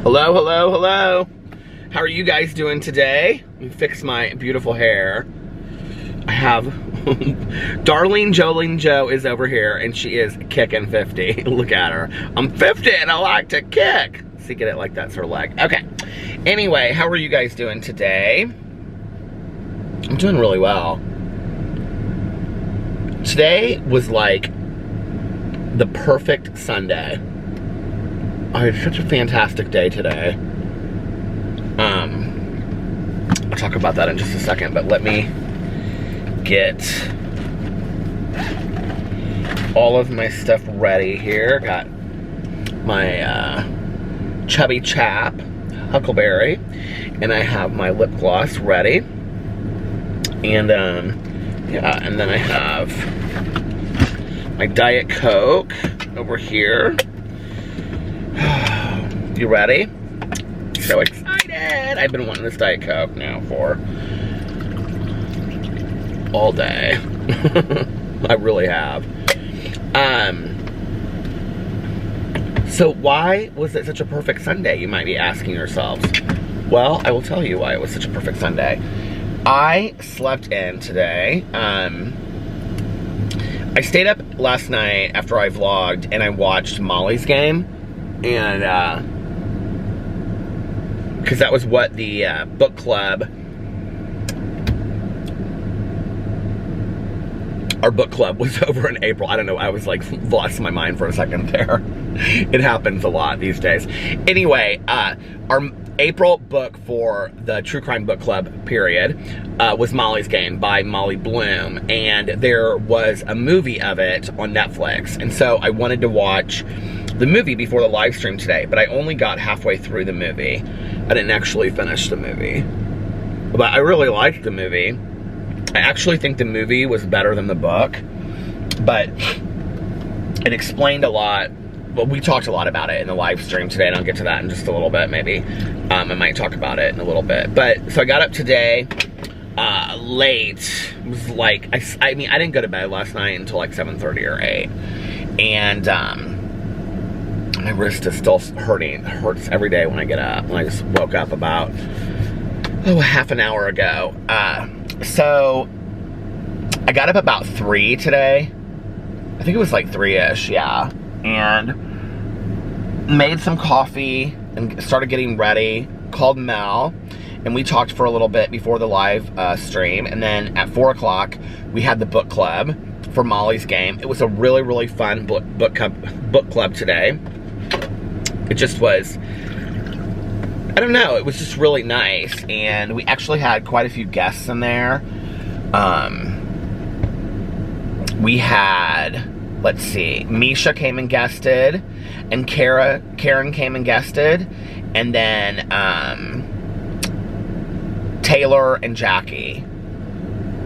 Hello, hello, hello. How are you guys doing today? Let me fix my beautiful hair. I have Darlene Jolene Joe is over here and she is kicking 50. Look at her. I'm 50 and I like to kick. See, get it like that's her leg. Okay. Anyway, how are you guys doing today? I'm doing really well. Today was like the perfect Sunday. I had such a fantastic day today. I'll talk about that in just a second, but let me get all of my stuff ready here. Got my Chubby Chap Huckleberry, and I have my lip gloss ready. And yeah, and then I have my Diet Coke over here. You ready? So excited! I've been wanting this Diet Coke now for all day. I really have. So why was it such a perfect Sunday, you might be asking yourselves? Well, I will tell you why it was such a perfect Sunday. I slept in today. I stayed up last night after I vlogged and I watched Molly's game. And, because that was what the book club, our book club was over in April. I don't know, I was like, lost my mind for a second there. It happens a lot these days. Anyway, our April book for the True Crime Book Club period was Molly's Game by Molly Bloom. And there was a movie of it on Netflix. And so I wanted to watch the movie before the live stream today, but I only got halfway through the movie. I didn't actually finish the movie. But I really liked the movie. I actually think the movie was better than the book, but it explained a lot. Well, we talked a lot about it in the live stream today, and I'll get to that in just a little bit, maybe. I might talk about it in a little bit. But, so I got up today late. It was like, I mean, I didn't go to bed last night until like 7:30 or 8. And, my wrist is still hurting. It hurts every day when I get up. And I just woke up about, half an hour ago. So, I got up about 3 today. I think it was like 3-ish, yeah. And made some coffee and started getting ready. Called Mel. And we talked for a little bit before the live stream. And then at 4 o'clock, we had the book club for Molly's Game. It was a really, really fun book club today. It just was, I don't know, it was just really nice. And we actually had quite a few guests in there. We had, let's see, Misha came and guested, and Karen came and guested, and then Taylor and Jackie.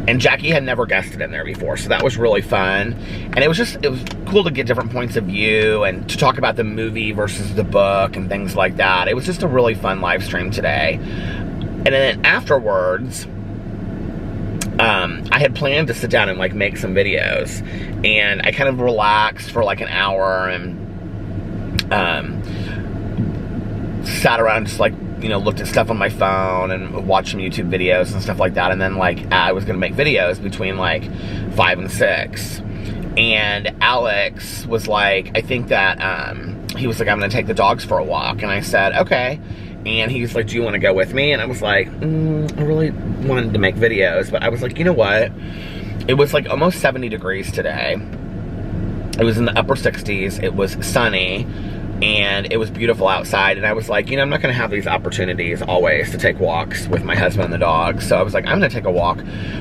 And Jackie had never guested in there before, so that was really fun. And it was cool to get different points of view and to talk about the movie versus the book and things like that. It was just a really fun live stream today. And then afterwards, I had planned to sit down and like make some videos. And I kind of relaxed for like an hour and sat around just like, you know, looked at stuff on my phone and watched some YouTube videos and stuff like that. And then, like, I was going to make videos between, like, 5 and 6. And Alex was like, I think that, he was like, I'm going to take the dogs for a walk. And I said, okay. And he was like, do you want to go with me? And I was like, I really wanted to make videos. But I was like, you know what? It was, like, almost 70 degrees today. It was in the upper 60s. It was sunny. And it was beautiful outside, and I was like, you know, I'm not going to have these opportunities always to take walks with my husband and the dogs. So I was like, I'm going to take a walk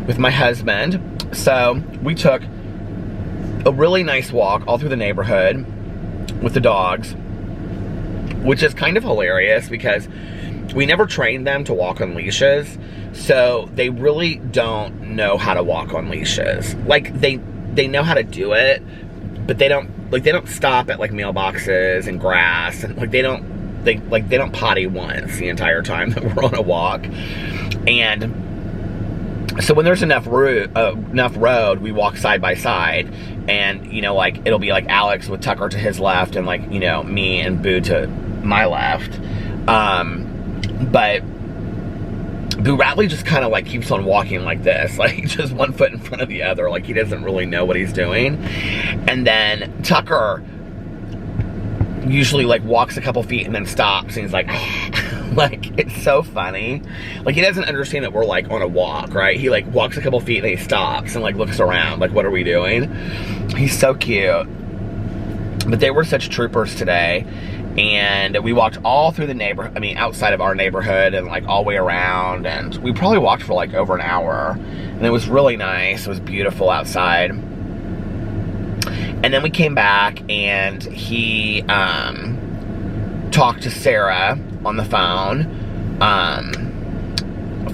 with my husband. So we took a really nice walk all through the neighborhood with the dogs, which is kind of hilarious because we never trained them to walk on leashes. So they really don't know how to walk on leashes. Like, they know how to do it, but they don't stop at like mailboxes and grass, and like they don't potty once the entire time that we're on a walk. And so when there's enough road, we walk side by side, and you know, like it'll be like Alex with Tucker to his left, and like, you know, me and Boo to my left. But Boo Radley just kind of like keeps on walking like this, like just one foot in front of the other, like he doesn't really know what he's doing. And then Tucker usually like walks a couple feet and then stops, and he's like, like, it's so funny. Like, he doesn't understand that we're like on a walk, right? He like walks a couple feet and he stops and like looks around, like, what are we doing? He's so cute. But they were such troopers today. And we walked all through the neighborhood, I mean, outside of our neighborhood, and like all the way around. And we probably walked for like over an hour. And it was really nice. It was beautiful outside. And then we came back, and he talked to Sarah on the phone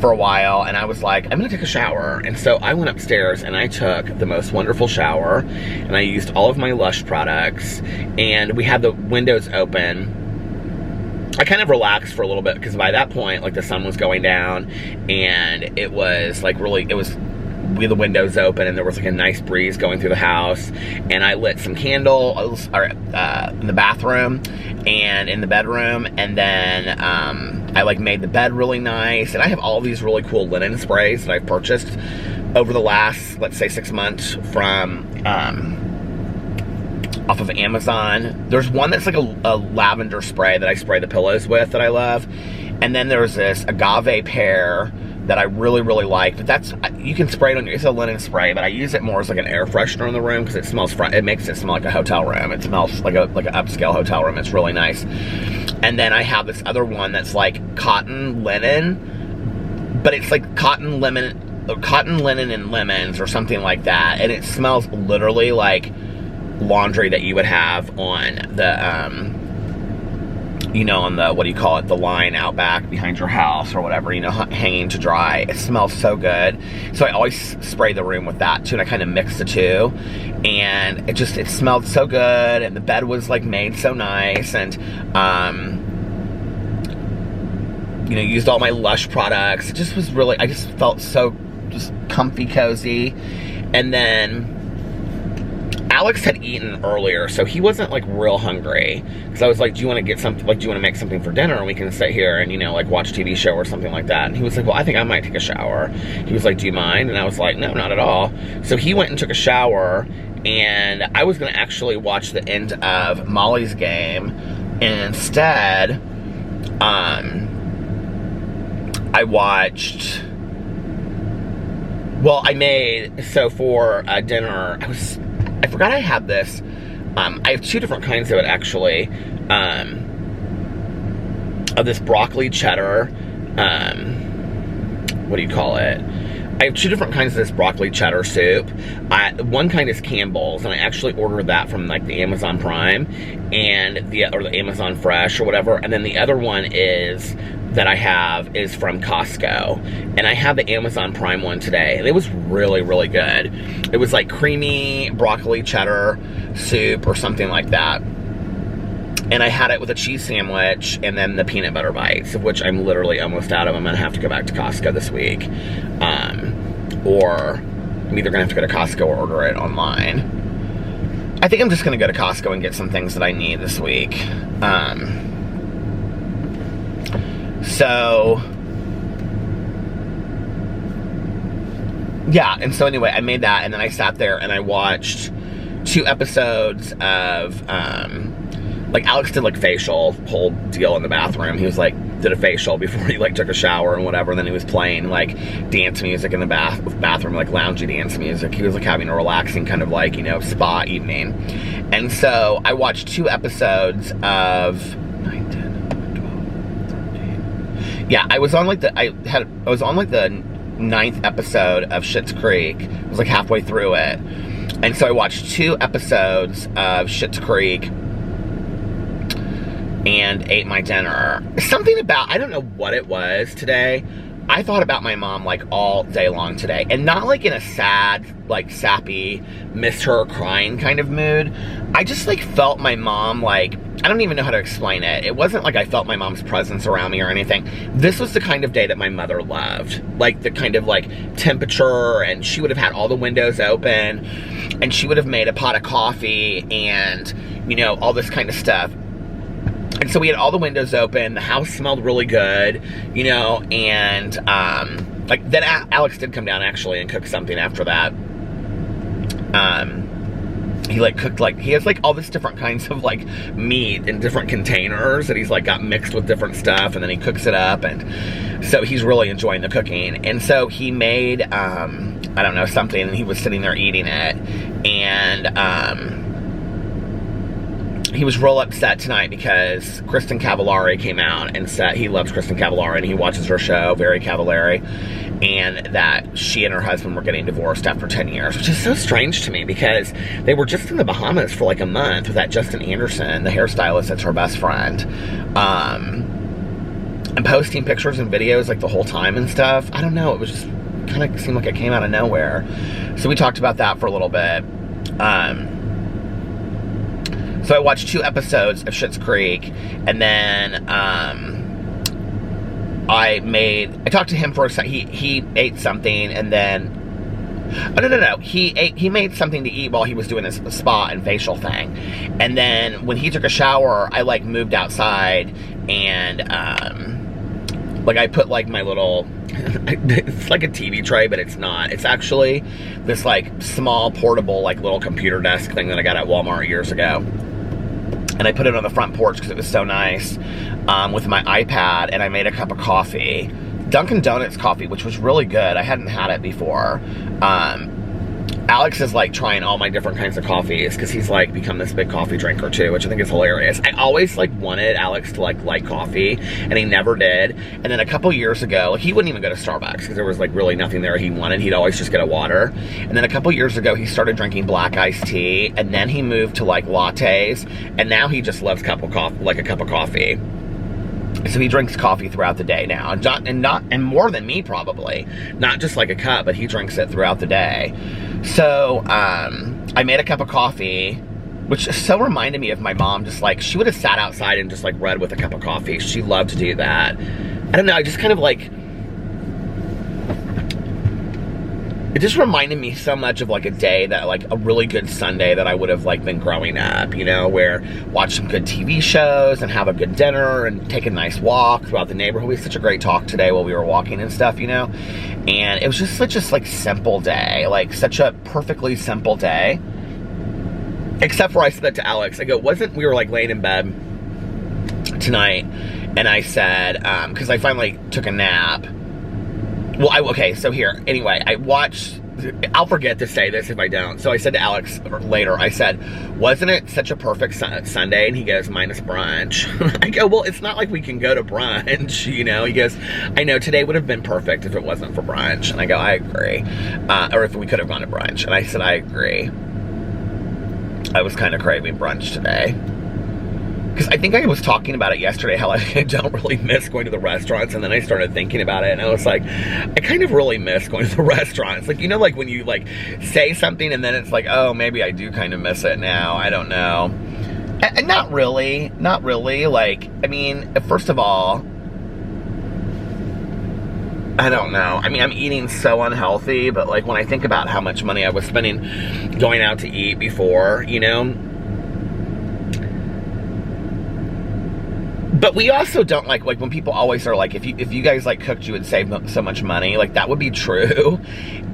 for a while. And I was like, I'm gonna take a shower. And so I went upstairs and I took the most wonderful shower, and I used all of my Lush products, and we had the windows open. I kind of relaxed for a little bit because by that point, like, the sun was going down, and it was like really, we had the windows open, and there was like a nice breeze going through the house. And I lit some candles in the bathroom and in the bedroom, and then I like made the bed really nice. And I have all these really cool linen sprays that I've purchased over the last, let's say, 6 months from off of Amazon. There's one that's like a lavender spray that I spray the pillows with that I love. And then there's this agave pear that I really, really like. But that's, you can spray it on your, it's a linen spray, but I use it more as like an air freshener in the room because it smells, it makes it smell like a hotel room. It smells like an upscale hotel room. It's really nice. And then I have this other one that's like cotton linen, but it's like cotton linen and lemons or something like that. And it smells literally like laundry that you would have on the, you know, on the, what do you call it, the line out back behind your house or whatever, you know, hanging to dry. It smells so good. So I always spray the room with that too, and I kind of mix the two. And it smelled so good, and the bed was like made so nice, and you know, used all my Lush products. It just was really, I just felt so just comfy, cozy. And then Alex had eaten earlier, so he wasn't like real hungry. Because I was like, do you want to get something, like, do you want to make something for dinner, and we can sit here and, you know, like watch a TV show or something like that? And he was like, well, I think I might take a shower. He was like, do you mind? And I was like, no, not at all. So he went and took a shower, and I was going to actually watch the end of Molly's game. And instead, I watched, well, I made, so for dinner, I forgot I had this. I have two different kinds of it, actually. Of this broccoli cheddar. What do you call it? I have two different kinds of this broccoli cheddar soup. One kind is Campbell's, and I actually ordered that from like the Amazon Prime or the Amazon Fresh or whatever. And then the other one that I have is from Costco, and I have the Amazon Prime one today, and it was really, really good. It was like creamy broccoli cheddar soup or something like that, and I had it with a cheese sandwich and then the peanut butter bites, of which I'm literally almost out of. I'm gonna have to go back to Costco this week, or I'm either gonna have to go to Costco or order it online. I think I'm just gonna go to Costco and get some things that I need this week. So, yeah, and so anyway, I made that, and then I sat there and I watched 2 episodes of, like, Alex did, like, facial, whole deal in the bathroom. He was, like, did a facial before he, like, took a shower and whatever, and then he was playing, like, dance music in the bathroom, like, loungy dance music. He was, like, having a relaxing kind of, like, you know, spa evening. And so I watched 2 episodes of... Yeah, I was on like the 9th episode of Schitt's Creek. I was like halfway through it. And so I watched 2 episodes of Schitt's Creek and ate my dinner. Something about, I don't know what it was today. I thought about my mom like all day long today. And not like in a sad, like sappy, miss her crying kind of mood. I just like felt my mom like, I don't even know how to explain it. It wasn't like I felt my mom's presence around me or anything. This was the kind of day that my mother loved. Like the kind of like temperature, and she would have had all the windows open, and she would have made a pot of coffee and, you know, all this kind of stuff. And so we had all the windows open. The house smelled really good, you know, and like then Alex did come down actually and cook something after that. He like cooked, like, he has like all this different kinds of like meat in different containers that he's like got mixed with different stuff, and then he cooks it up, and so he's really enjoying the cooking. And so he made I don't know, something, and he was sitting there eating it, and he was real upset tonight because Kristen Cavallari came out and said he loves Kristen Cavallari and he watches her show, Very Cavallari, and that she and her husband were getting divorced after 10 years, which is so strange to me because they were just in the Bahamas for like a month with that Justin Anderson, the hairstylist that's her best friend, and posting pictures and videos like the whole time and stuff. I don't know, it was just kind of seemed like it came out of nowhere. So we talked about that for a little bit. So I watched 2 episodes of Schitt's Creek, and then I talked to him for a second. He ate something, and then no. He made something to eat while he was doing this spa and facial thing. And then when he took a shower, I like moved outside, and like I put like my little it's like a TV tray, but it's not. It's actually this like small portable like little computer desk thing that I got at Walmart years ago. And I put it on the front porch because it was so nice, with my iPad, and I made a cup of coffee. Dunkin' Donuts coffee, which was really good. I hadn't had it before. Alex is like trying all my different kinds of coffees because he's like become this big coffee drinker too, which I think is hilarious. I always like wanted Alex to like coffee, and he never did. And then a couple years ago, like, he wouldn't even go to Starbucks because there was like really nothing there he wanted. He'd always just get a water. And then a couple years ago, he started drinking black iced tea, and then he moved to like lattes, and now he just loves a cup of coffee. So he drinks coffee throughout the day now, and more than me probably. Not just like a cup, but he drinks it throughout the day. So I made a cup of coffee, which so reminded me of my mom. Just like, she would have sat outside and just like read with a cup of coffee. She loved to do that. I don't know, I just kind of like, it just reminded me so much of like a day that, like a really good Sunday that I would have like been growing up, you know, where watch some good TV shows and have a good dinner and take a nice walk throughout the neighborhood. We had such a great talk today while we were walking and stuff, you know, and it was just such a like simple day, like such a perfectly simple day, except for I said that to Alex. I go, we were like laying in bed tonight, and I said, because I finally took a nap. Well, okay, so here, anyway, I'll forget to say this if I don't. So I said to Alex later, I said, wasn't it such a perfect Sunday? And he goes, minus brunch. I go, well, it's not like we can go to brunch, you know? He goes, I know, today would have been perfect if it wasn't for brunch. And I go, I agree. Or if we could have gone to brunch. And I said, I agree. I was kind of craving brunch today. Because I think I was talking about it yesterday, how I don't really miss going to the restaurants, and then I started thinking about it, and I was like, I kind of really miss going to the restaurants. Like, you know, like when you like say something, and then it's like, oh, maybe I do kind of miss it now. I don't know. And not really. Like, I mean, first of all, I don't know. I mean, I'm eating so unhealthy, but like when I think about how much money I was spending going out to eat before, you know. But we also don't like when people always are like, if you guys like cooked, you would save so much money. Like, that would be true.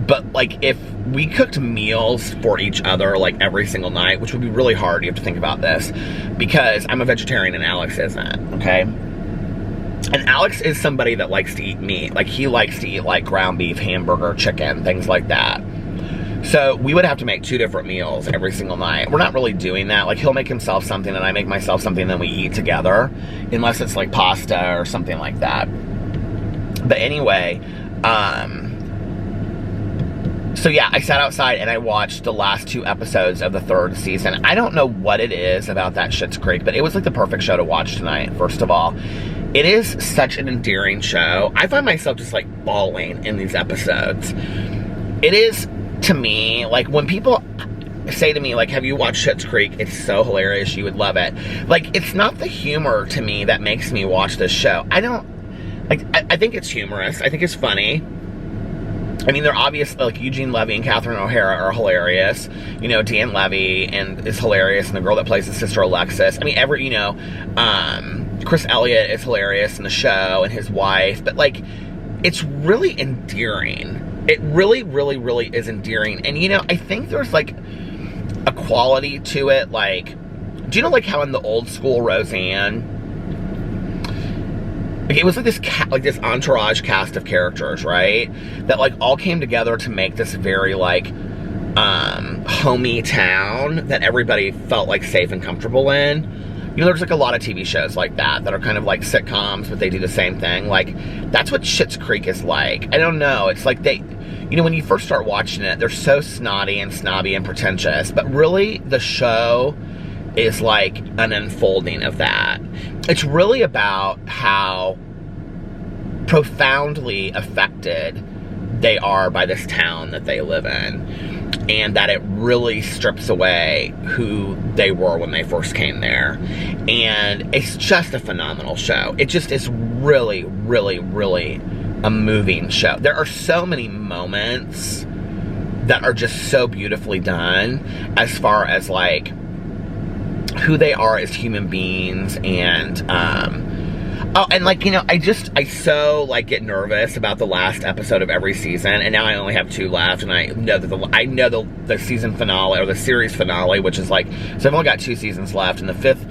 But like, if we cooked meals for each other like every single night, which would be really hard, you have to think about this, because I'm a vegetarian and Alex isn't, okay? And Alex is somebody that likes to eat meat. Like, he likes to eat like ground beef, hamburger, chicken, things like that. So we would have to make 2 different meals every single night. We're not really doing that. Like, he'll make himself something and I make myself something, and then we eat together, unless it's like pasta or something like that. But anyway, so yeah, I sat outside and I watched the last 2 episodes of the 3rd season. I don't know what it is about that Schitt's Creek, but it was like the perfect show to watch tonight, first of all. It is such an endearing show. I find myself just like bawling in these episodes. It is, to me, like when people say to me, like, have you watched Schitt's Creek? It's so hilarious, you would love it. Like, it's not the humor to me that makes me watch this show. I don't, like, I think it's humorous. I think it's funny. I mean, they're obvious, like, Eugene Levy and Catherine O'Hara are hilarious. You know, Dan Levy is hilarious, and the girl that plays his sister, Alexis. I mean, Chris Elliott is hilarious in the show, and his wife. But, like, it's really endearing. It really, really, really is endearing. And, you know, I think there's, like, a quality to it. Like, do you know, like, how in the old school Roseanne, like, it was like this entourage cast of characters, right? That, like, all came together to make this very, like, homey town that everybody felt, like, safe and comfortable in. You know, there's, like, a lot of TV shows like that are kind of like sitcoms, but they do the same thing. Like, that's what Schitt's Creek is like. I don't know. It's like you know, when you first start watching it, they're so snotty and snobby and pretentious. But really, the show is like an unfolding of that. It's really about how profoundly affected they are by this town that they live in, and that it really strips away who they were when they first came there. And it's just a phenomenal show. It just is really, really, really a moving show. There are so many moments that are just so beautifully done as far as, like, who they are as human beings. And oh, and, like, you know, I so, like, get nervous about the last episode of every season, and now I only have 2 left, and I know that the season finale, or the series finale, which is, like, so I've only got 2 seasons left, and the 5th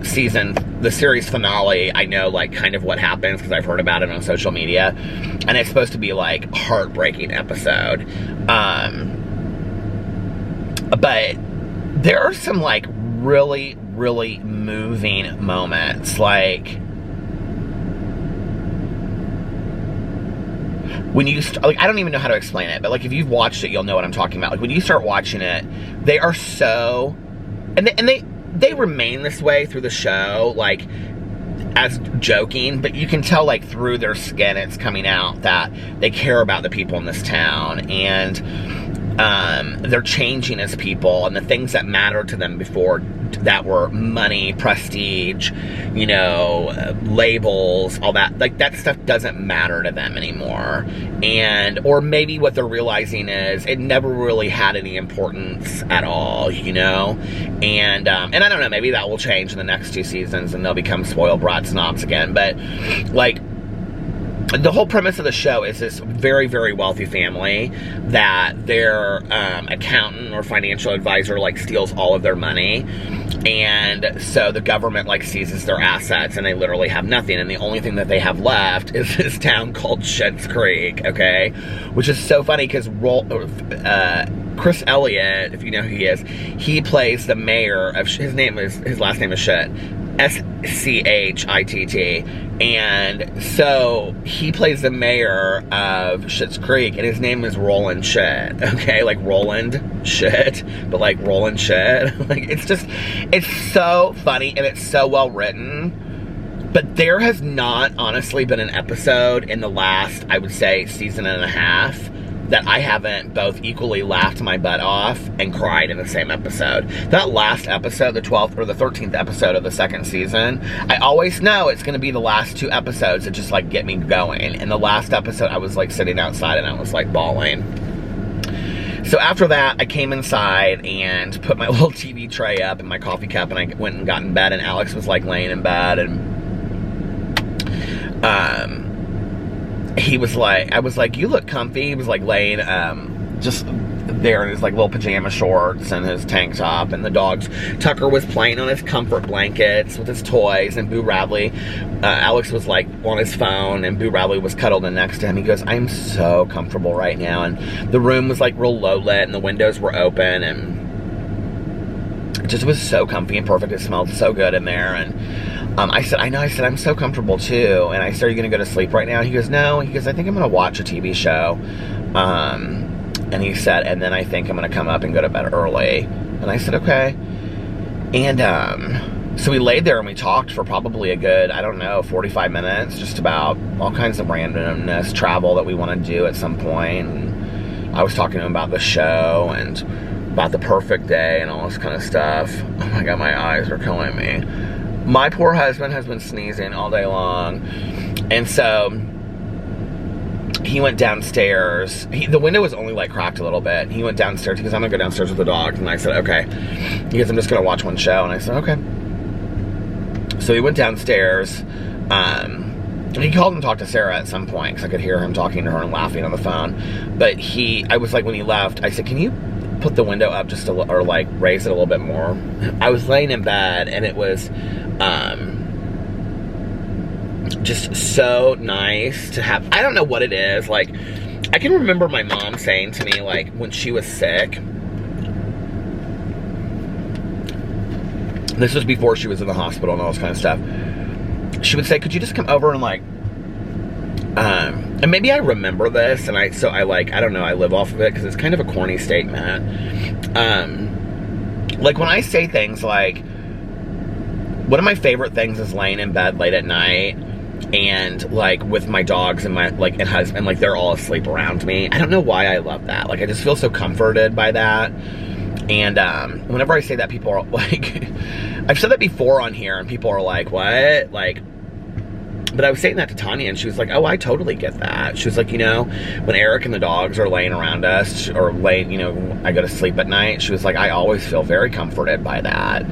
season, the series finale, I know, like, kind of what happens, because I've heard about it on social media, and it's supposed to be, like, heartbreaking episode. But there are some, like, really, really moving moments. Like, when you like, I don't even know how to explain it, but, like, if you've watched it, you'll know what I'm talking about. Like, when you start watching it, they are so, and they remain this way through the show, like, as joking, but you can tell, like, through their skin, it's coming out that they care about the people in this town, and they're changing as people, and the things that mattered to them before, that were money, prestige, you know, labels, all that, like, that stuff doesn't matter to them anymore. And, or maybe what they're realizing is it never really had any importance at all, you know? And I don't know, maybe that will change in the next 2 seasons and they'll become spoiled brat snobs again. But, like, the whole premise of the show is this very, very wealthy family that their accountant or financial advisor, like, steals all of their money, and so the government, like, seizes their assets, and they literally have nothing, and the only thing that they have left is this town called Schitt's Creek, okay? Which is so funny, because Chris Elliott, if you know who he is, he plays the mayor of, his last name is Schitt, Schitt, and so he plays the mayor of Schitt's Creek, and his name is Roland Schitt, okay? Like Roland Schitt, but, like, Roland Schitt. Like, it's so funny, and it's so well written. But there has not, honestly, been an episode in the last, I would say, season and a half that I haven't both equally laughed my butt off and cried in the same episode. That last episode, the 12th or the 13th episode of the 2nd season, I always know it's going to be the last 2 episodes that just, like, get me going. And the last episode, I was, like, sitting outside and I was, like, bawling. So after that, I came inside and put my little TV tray up and my coffee cup, and I went and got in bed, and Alex was, like, laying in bed, and he was like, I was like, you look comfy. He was, like, laying just there in his, like, little pajama shorts and his tank top, and the dogs, Tucker was playing on his comfort blankets with his toys, and Boo Radley, Alex was, like, on his phone, and Boo Radley was cuddled in next to him. He goes, I'm so comfortable right now. And the room was, like, real low lit, and the windows were open, and it just was so comfy and perfect. It smelled so good in there. And I said, I'm so comfortable too. And I said, are you going to go to sleep right now? And he goes, no. He goes, I think I'm going to watch a TV show. And he said, and then I think I'm going to come up and go to bed early. And I said, okay. And so we laid there and we talked for probably a good, I don't know, 45 minutes, just about all kinds of randomness, travel that we want to do at some point. And I was talking to him about the show and about the perfect day and all this kind of stuff. Oh my God, my eyes are killing me. My poor husband has been sneezing all day long. And so he went downstairs. The window was only like cracked a little bit. He went downstairs because I'm gonna go downstairs with the dog. And I said, okay. He goes, I'm just gonna watch one show. And I said, okay. So he went downstairs. He called and talked to Sarah at some point because I could hear him talking to her and laughing on the phone. But I was like, when he left, I said, can you put the window up just or like raise it a little bit more? I was laying in bed and it was just so nice to have. I don't know what it is. Like, I can remember my mom saying to me, like, when she was sick, this was before she was in the hospital and all this kind of stuff, she would say, could you just come over and like, and maybe I remember this, and I don't know, I live off of it because it's kind of a corny statement. Like, when I say things like, one of my favorite things is laying in bed late at night and like with my dogs and my and husband, like they're all asleep around me. I don't know why I love that. Like, I just feel so comforted by that. And whenever I say that, people are like, I've said that before on here, and people are like, what? Like, but I was saying that to Tanya, and she was like, oh, I totally get that. She was like, you know, when Eric and the dogs are laying around us, or laying, you know, I go to sleep at night, she was like, I always feel very comforted by that.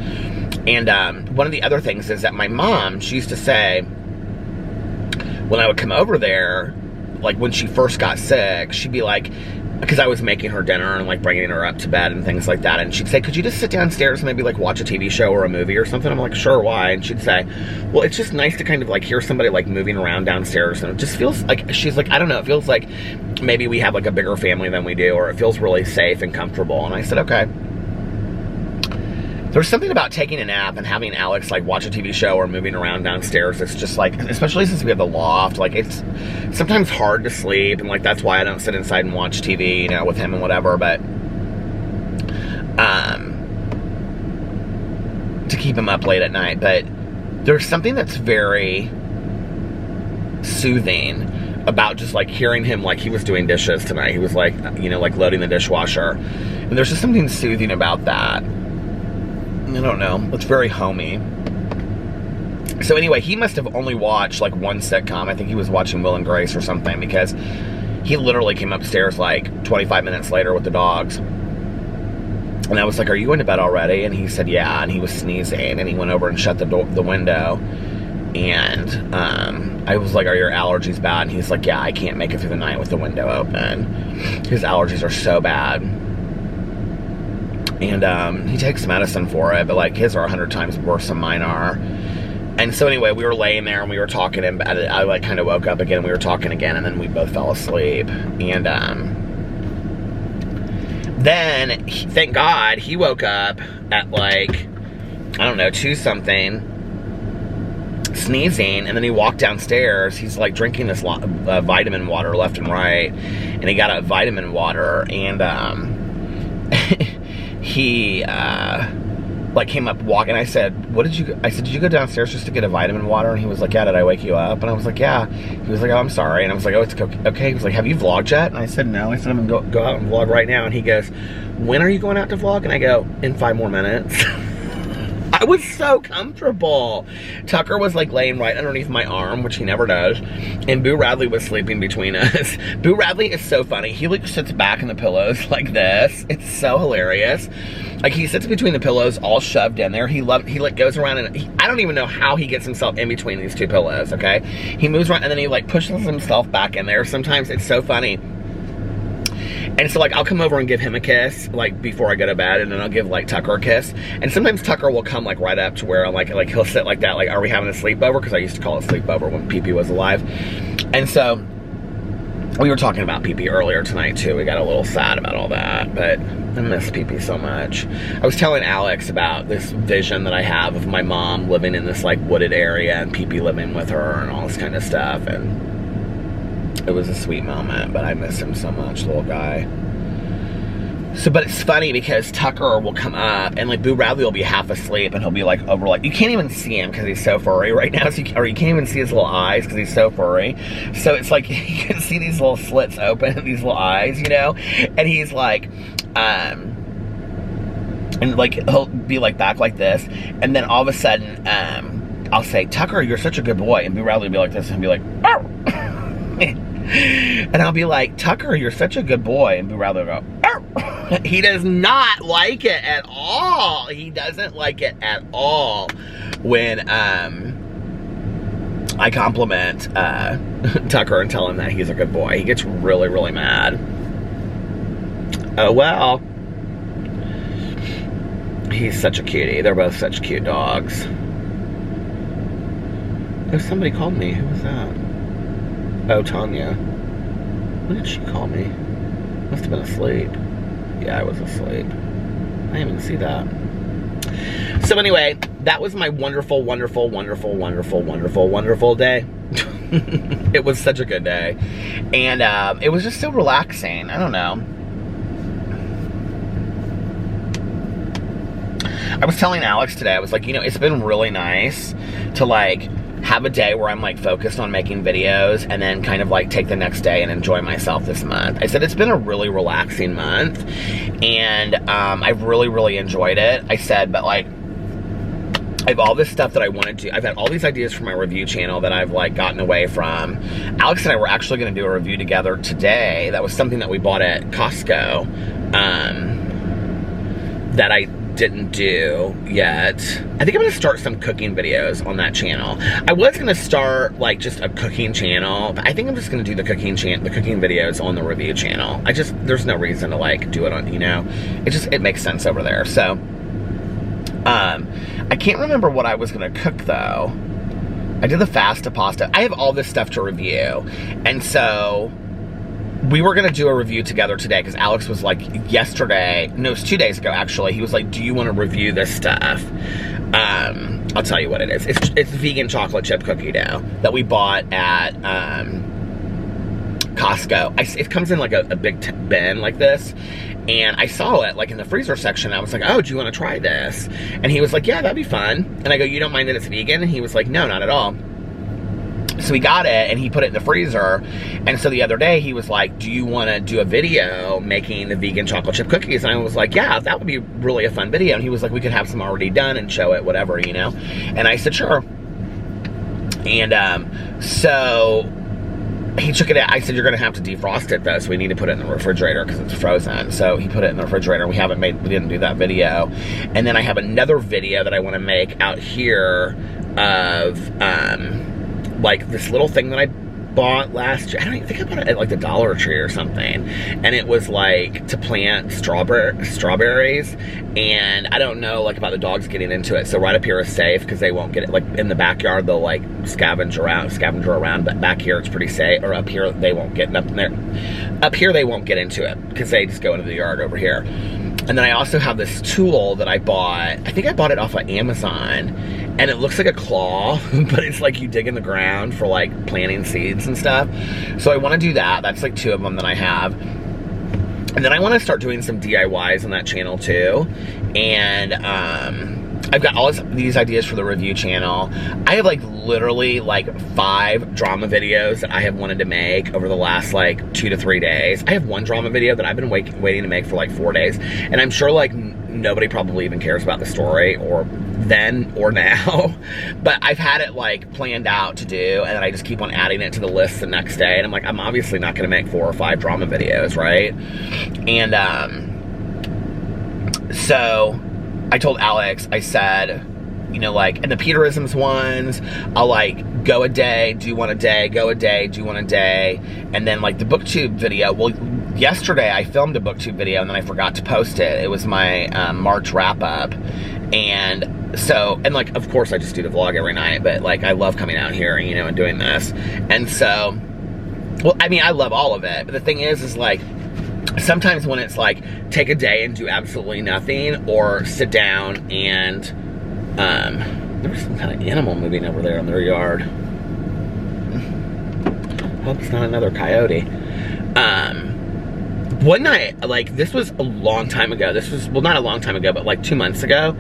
And one of the other things is that my mom, she used to say, when I would come over there, like when she first got sick, she'd be like, because I was making her dinner and like bringing her up to bed and things like that, and she'd say, could you just sit downstairs and maybe like watch a TV show or a movie or something? I'm like, sure, why? And she'd say, well, it's just nice to kind of like hear somebody like moving around downstairs, and it just feels like, she's like, I don't know, it feels like maybe we have like a bigger family than we do, or it feels really safe and comfortable. And I said, okay. There's something about taking a nap and having Alex like watch a TV show or moving around downstairs. It's just like, especially since we have the loft, like it's sometimes hard to sleep, and like that's why I don't sit inside and watch TV, you know, with him and whatever. But to keep him up late at night. But there's something that's very soothing about just like hearing him, like he was doing dishes tonight. He was like, you know, like loading the dishwasher, and there's just something soothing about that. I don't know. It's very homey. So anyway, he must have only watched like one sitcom. I think he was watching Will and Grace or something, because he literally came upstairs like 25 minutes later with the dogs. And I was like, are you going to bed already? And he said, yeah. And he was sneezing, and he went over and shut the window. And I was like, are your allergies bad? And he's like, yeah, I can't make it through the night with the window open. His allergies are so bad. And he takes medicine for it, but like his are 100 times worse than mine are. And so anyway, we were laying there and we were talking, and I like kind of woke up again, and we were talking again, and then we both fell asleep. And then thank God he woke up at like, I don't know, 2 something, sneezing, and then he walked downstairs. He's like drinking this vitamin water left and right, and he got a vitamin water, and he like came up walking. I said, did you go downstairs just to get a vitamin water? And he was like, yeah, did I wake you up? And I was like, yeah. He was like, oh, I'm sorry. And I was like, oh, it's okay. He was like, have you vlogged yet? And I said, no. I said, I'm gonna go out and vlog right now. And he goes, when are you going out to vlog? And I go, in 5 more minutes. I was so comfortable. Tucker was like laying right underneath my arm, which he never does, and Boo Radley was sleeping between us. Boo Radley is so funny. He like sits back in the pillows like this. It's so hilarious. Like, he sits between the pillows, all shoved in there. He like goes around, and I don't even know how he gets himself in between these 2 pillows. Okay, he moves around, and then he like pushes himself back in there. Sometimes it's so funny. And so, like, I'll come over and give him a kiss, like, before I go to bed, and then I'll give, like, Tucker a kiss. And sometimes Tucker will come, like, right up to where I'm, like he'll sit like that, like, are we having a sleepover? Because I used to call it sleepover when Pee-Pee was alive. And so, we were talking about Pee-Pee earlier tonight, too. We got a little sad about all that, but I miss Pee-Pee so much. I was telling Alex about this vision that I have of my mom living in this, like, wooded area, and Pee-Pee living with her, and all this kind of stuff, and it was a sweet moment, but I miss him so much, little guy. So, but it's funny because Tucker will come up, and like Boo Radley will be half asleep, and he'll be like over, like, you can't even see him because he's so furry right now, so or you can't even see his little eyes because he's so furry. So it's like you can see these little slits open, these little eyes, you know, and he's like, and like he'll be like back like this, and then all of a sudden, I'll say, Tucker, you're such a good boy, and Boo Radley will be like this and be like, oh. And I'll be like, Tucker, you're such a good boy. And Brother will go, arr. He does not like it at all. He doesn't like it at all when I compliment Tucker and tell him that he's a good boy. He gets really, really mad. Oh, well. He's such a cutie. They're both such cute dogs. Oh, somebody called me. Who was that? Oh, Tanya. When did she call me? Must have been asleep. Yeah, I was asleep. I didn't even see that. So anyway, that was my wonderful, wonderful, wonderful, wonderful, wonderful, wonderful day. It was such a good day. And it was just so relaxing. I don't know. I was telling Alex today, I was like, you know, it's been really nice to like have a day where I'm like focused on making videos and then kind of like take the next day and enjoy myself this month. I said it's been a really relaxing month and I've really, really enjoyed it. I said, but like, I have all this stuff that I want to do. I've had all these ideas for my review channel that I've like gotten away from. Alex and I were actually going to do a review together today. That was something that we bought at Costco that I didn't do yet. I think I'm gonna start some cooking videos on that channel. I was gonna start like just a cooking channel, but I think I'm just gonna do the cooking videos on the review channel. There's no reason to like do it on, you know, it makes sense over there. So I can't remember what I was gonna cook though. I did the fasta pasta. I have all this stuff to review, and so we were gonna do a review together today because Alex was like yesterday, no, it was 2 days ago actually, he was like, do you want to review this stuff? I'll tell you what it is. It's vegan chocolate chip cookie dough that we bought at Costco. It comes in like a big bin like this, and I saw it like in the freezer section. I was like, oh, do you want to try this? And he was like, yeah, that'd be fun. And I go, you don't mind that it's vegan? And he was like, no, not at all. So we got it and he put it in the freezer. And so the other day he was like, do you want to do a video making the vegan chocolate chip cookies? And I was like, yeah, that would be really a fun video. And he was like, we could have some already done and show it, whatever, you know? And I said, sure. And so he took it out. I said, you're going to have to defrost it though. So we need to put it in the refrigerator because it's frozen. So he put it in the refrigerator. We didn't do that video. And then I have another video that I want to make out here of, like this little thing that I bought last year. I don't even think I bought it at like the Dollar Tree or something. And it was like to plant strawberries. And I don't know like about the dogs getting into it. So right up here is safe because they won't get it. Like in the backyard, they'll like scavenger around. But back here it's pretty safe. Or up here they won't get up here they won't get into it because they just go into the yard over here. And then I also have this tool that I bought. I think I bought it off of Amazon. And it looks like a claw, but it's like you dig in the ground for like planting seeds and stuff. So I want to do that. That's like 2 of them that I have. And then I want to start doing some DIYs on that channel too. And I've got all these ideas for the review channel. I have like literally like 5 drama videos that I have wanted to make over the last like 2 to 3 days. I have one drama video that I've been waiting to make for like 4 days. And I'm sure like nobody probably even cares about the story or then or now, but I've had it like planned out to do, and then I just keep on adding it to the list the next day. And I'm like, I'm obviously not gonna make 4 or 5 drama videos, right? And so I told Alex, I said, you know, like, and the Peterisms ones, I'll like go a day, do one a day, go a day, do one a day. And then like the BookTube video, well, yesterday I filmed a BookTube video and then I forgot to post it. It was my March wrap up. And so, and like, of course I just do the vlog every night, but like, I love coming out here, you know, and doing this. And so, well, I mean, I love all of it. But the thing is like, sometimes when it's like, take a day and do absolutely nothing, or sit down and, there was some kind of animal moving over there in their yard. Hope it's not another coyote. One night, like, this was a long time ago. This was, well, not a long time ago, but like 2 months ago.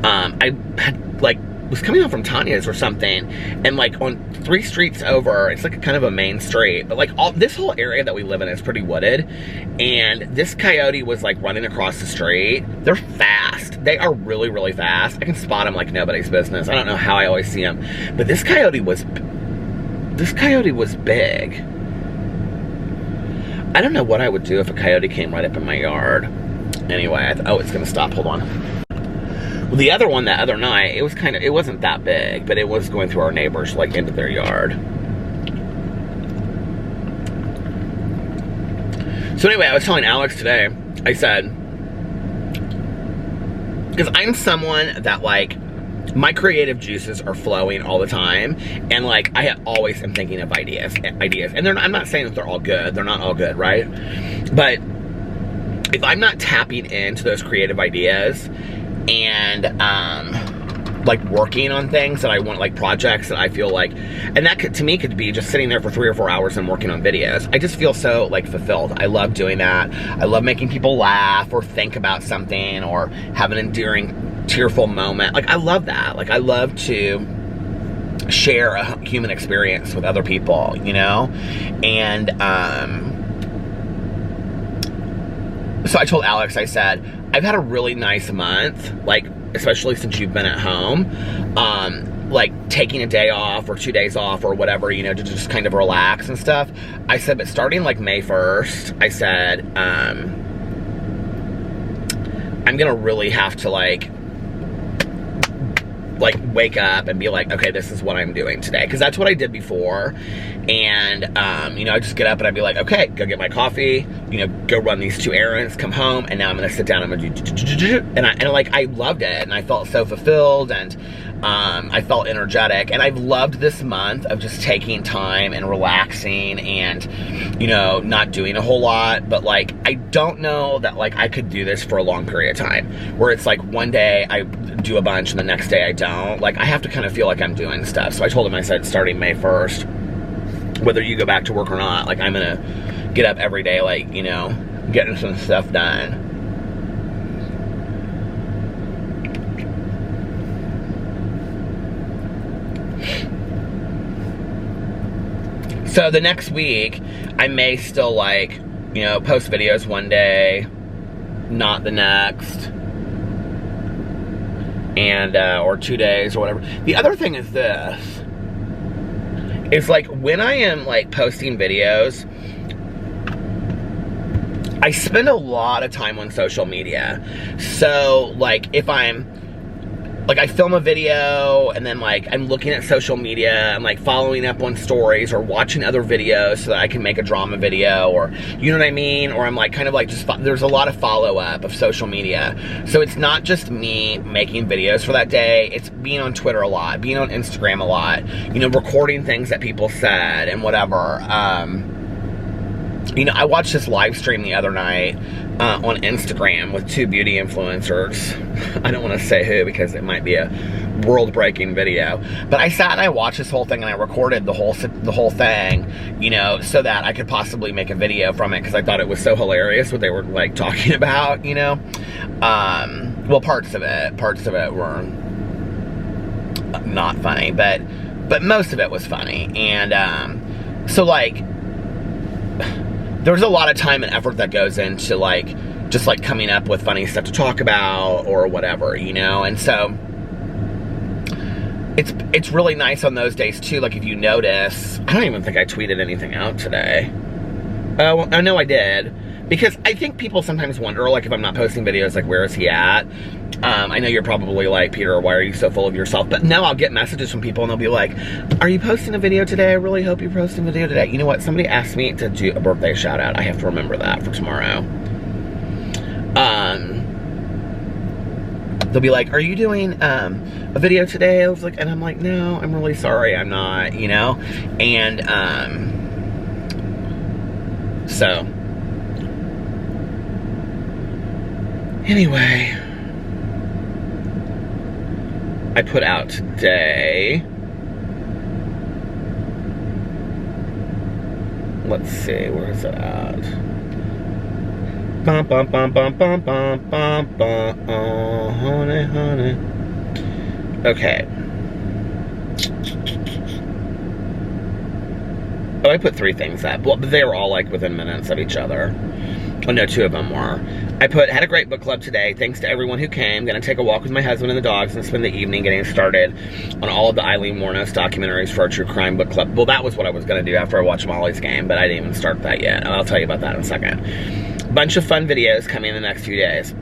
I had, like, was coming home from Tanya's or something, and like on 3 streets over, it's like a kind of a main street, but like this whole area that we live in is pretty wooded, and this coyote was like running across the street. They're fast. They are really, really fast. I can spot them like nobody's business. I don't know how I always see them, but this coyote was big. I don't know what I would do if a coyote came right up in my yard. Anyway, oh, it's gonna stop, hold on. Well, the other one that other night, it wasn't that big, but it was going through our neighbors, like into their yard. So anyway, I was telling Alex today, I said, because I'm someone that, like, my creative juices are flowing all the time, and like I always am thinking of ideas, and I'm not saying that they're all good. They're not all good, right? But if I'm not tapping into those creative ideas and like working on things that I want, like projects that I feel like, and that to me could be just sitting there for 3 or 4 hours and working on videos. I just feel so like fulfilled. I love doing that. I love making people laugh or think about something or have an endearing tearful moment. Like, I love that. Like, I love to share a human experience with other people, you know? And so I told Alex, I said, I've had a really nice month, like, especially since you've been at home, like taking a day off or 2 days off or whatever, you know, to just kind of relax and stuff. I said, but starting like May 1st, I said, I'm gonna really have to like wake up and be like, okay, this is what I'm doing today. Because that's what I did before. And, you know, I just get up and I'd be like, okay, go get my coffee, you know, go run these 2 errands, come home, and now I'm going to sit down and I'm going to do, and like, I loved it. And I felt so fulfilled, and I felt energetic. And I've loved this month of just taking time and relaxing and, you know, not doing a whole lot. But like, I don't know that like I could do this for a long period of time, where it's like one day I do a bunch and the next day I don't. Like, I have to kind of feel like I'm doing stuff. So I told him, I said, starting May 1st, whether you go back to work or not, like, I'm gonna get up every day, like, you know, getting some stuff done. So the next week, I may still, like, you know, post videos one day, not the next, and or 2 days or whatever. The other thing is this, is like when I am like posting videos, I spend a lot of time on social media. So like if I'm like, I film a video and then like I'm looking at social media, I'm like following up on stories or watching other videos so that I can make a drama video, or you know what I mean? Or I'm like kind of like just, there's a lot of follow up of social media. So it's not just me making videos for that day, it's being on Twitter a lot, being on Instagram a lot, you know, recording things that people said and whatever. You know, I watched this live stream the other night on Instagram with 2 beauty influencers. I don't want to say who because it might be a world-breaking video. But I sat and I watched this whole thing and I recorded the whole thing, you know, so that I could possibly make a video from it, because I thought it was so hilarious what they were like talking about, you know. Well, parts of it were not funny, but most of it was funny. And so like, there's a lot of time and effort that goes into like just like coming up with funny stuff to talk about or whatever, you know. And so it's really nice on those days too. Like, if you notice, I don't even think I tweeted anything out today. Well, I know I did, because I think people sometimes wonder, like, if I'm not posting videos, like, where is he at? I know you're probably like, Peter, why are you so full of yourself? But now I'll get messages from people and they'll be like, are you posting a video today? I really hope you're posting a video today. You know what? Somebody asked me to do a birthday shout out. I have to remember that for tomorrow. They'll be like, are you doing a video today? I was like, and I'm like, no, I'm really sorry, I'm not, you know? And so anyway, I put out today, let's see, where is it at? Bum, bum, bum, bum, bum, bum, bum, bum, oh, honey, honey. Okay. Oh, I put 3 things up. Well, they were all like within minutes of each other. Oh no, 2 of them were. I had a great book club today. Thanks to everyone who came. Gonna take a walk with my husband and the dogs and spend the evening getting started on all of the Aileen Wuornos documentaries for our true crime book club. Well, that was what I was gonna do after I watched Molly's game, but I didn't even start that yet. I'll tell you about that in a second. Bunch of fun videos coming in the next few days.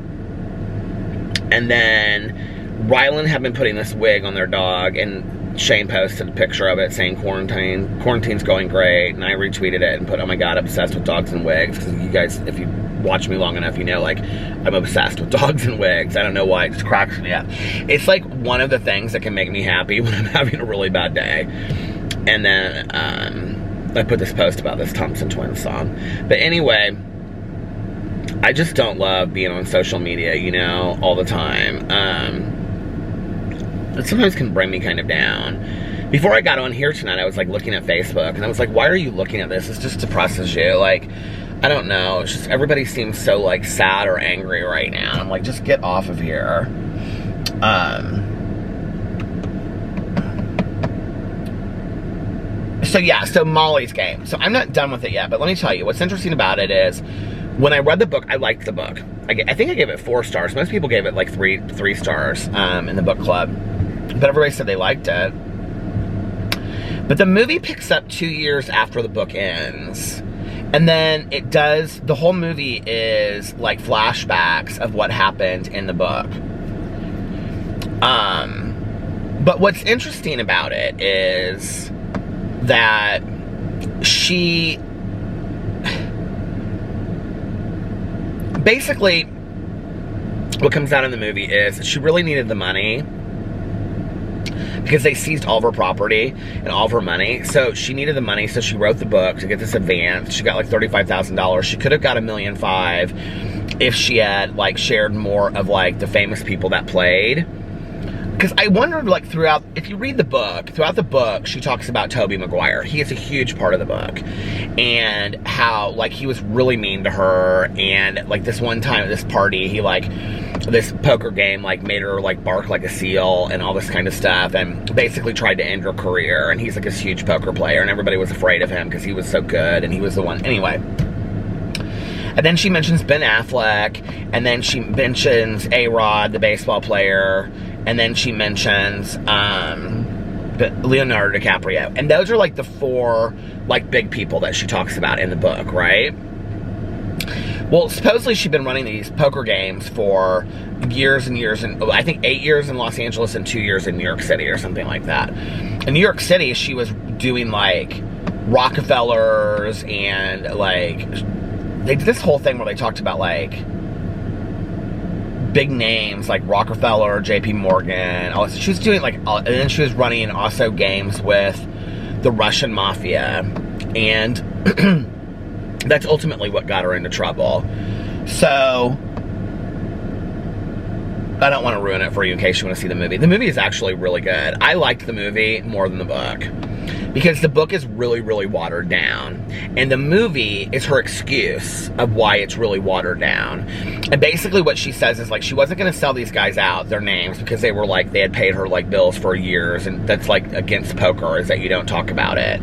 And then Rylan had been putting this wig on their dog, and Shane posted a picture of it saying quarantine's going great, and I retweeted it and put, oh my god, obsessed with dogs and wigs, because you guys, if you watch me long enough, you know, like, I'm obsessed with dogs and wigs. I don't know why, it just cracks me up. It's like one of the things that can make me happy when I'm having a really bad day. And then I put this post about this Thompson Twins song. But anyway, I just don't love being on social media, you know, all the time. It sometimes can bring me kind of down. Before I got on here tonight, I was like looking at Facebook, and I was like, why are you looking at this? It just depresses you. Like, I don't know. It's just everybody seems so like sad or angry right now. I'm like, just get off of here. So yeah, so Molly's game. So I'm not done with it yet, but let me tell you, what's interesting about it is, when I read the book, I liked the book. I think I gave it 4 stars. Most people gave it like three stars in the book club. But everybody said they liked it. But the movie picks up 2 years after the book ends. And then it does, the whole movie is like flashbacks of what happened in the book. But what's interesting about it is that she... Basically, what comes out in the movie is she really needed the money because they seized all of her property and all of her money. So she needed the money, so she wrote the book to get this advance. She got like $35,000. She could have got $1.5 million if she had like shared more of like the famous people that played. Because I wondered, like, throughout, if you read the book, throughout the book, she talks about Tobey Maguire. He is a huge part of the book. And how, like, he was really mean to her. And, like, this one time at this party, he, like, this poker game, like, made her, like, bark like a seal and all this kind of stuff. And basically tried to end her career. And he's, like, this huge poker player. And everybody was afraid of him because he was so good. And he was the one. Anyway. And then she mentions Ben Affleck. And then she mentions A-Rod, the baseball player. And then she mentions Leonardo DiCaprio. And those are like the 4 like big people that she talks about in the book, right? Well, supposedly she'd been running these poker games for years and years, and I think 8 years in Los Angeles and 2 years in New York City or something like that. In New York City, she was doing like Rockefellers and like, they did this whole thing where they talked about like big names like Rockefeller, JP Morgan. She was doing like, and then she was running also games with the Russian mafia, and that's ultimately what got her into trouble. So I don't want to ruin it for you in case you want to see the movie. The movie is actually really good. I liked the movie more than the book, because the book is really, really watered down. And the movie is her excuse of why it's really watered down. And basically what she says is, like, she wasn't going to sell these guys out, their names, because they were, like, they had paid her, like, bills for years. And that's, like, against poker, is that you don't talk about it.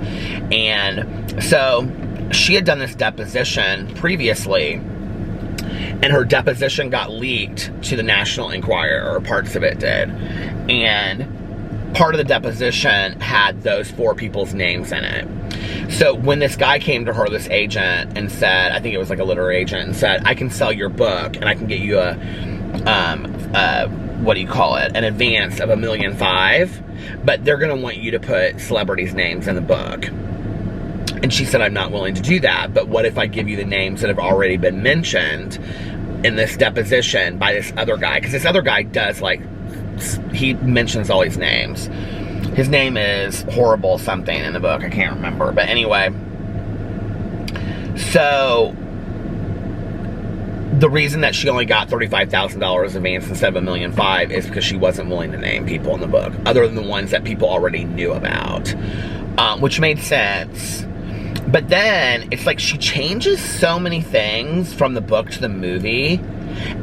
And so she had done this deposition previously. And her deposition got leaked to the National Enquirer, or parts of it did. And part of the deposition had those 4 people's names in it. So when this guy came to her, this agent, and said, I think it was like a literary agent, and said, I can sell your book, and I can get you a, what do you call it, an advance of $1.5 million, but they're going to want you to put celebrities' names in the book. And she said, I'm not willing to do that, but what if I give you the names that have already been mentioned in this deposition by this other guy? Because this other guy does, like, he mentions all these names. His name is Horrible something in the book. I can't remember. But anyway. So the reason that she only got $35,000 advance instead of $1.5 million is because she wasn't willing to name people in the book, other than the ones that people already knew about. Which made sense. But then it's like she changes so many things from the book to the movie.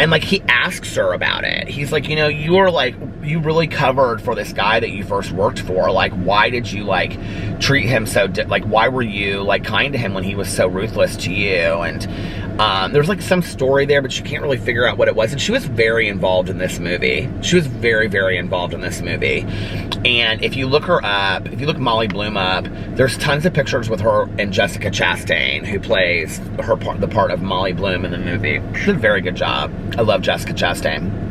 And, like, he asks her about it. He's like, you know, you were, like, you really covered for this guy that you first worked for. Like, why did you, like, treat him so, like, why were you, like, kind to him when he was so ruthless to you? And there's, like, some story there, but you can't really figure out what it was. And she was very involved in this movie. She was very, very involved in this movie. And if you look her up, if you look Molly Bloom up, there's tons of pictures with her and Jessica Chastain, who plays the part of Molly Bloom in the movie. She did a very good job. I love Jessica Chastain.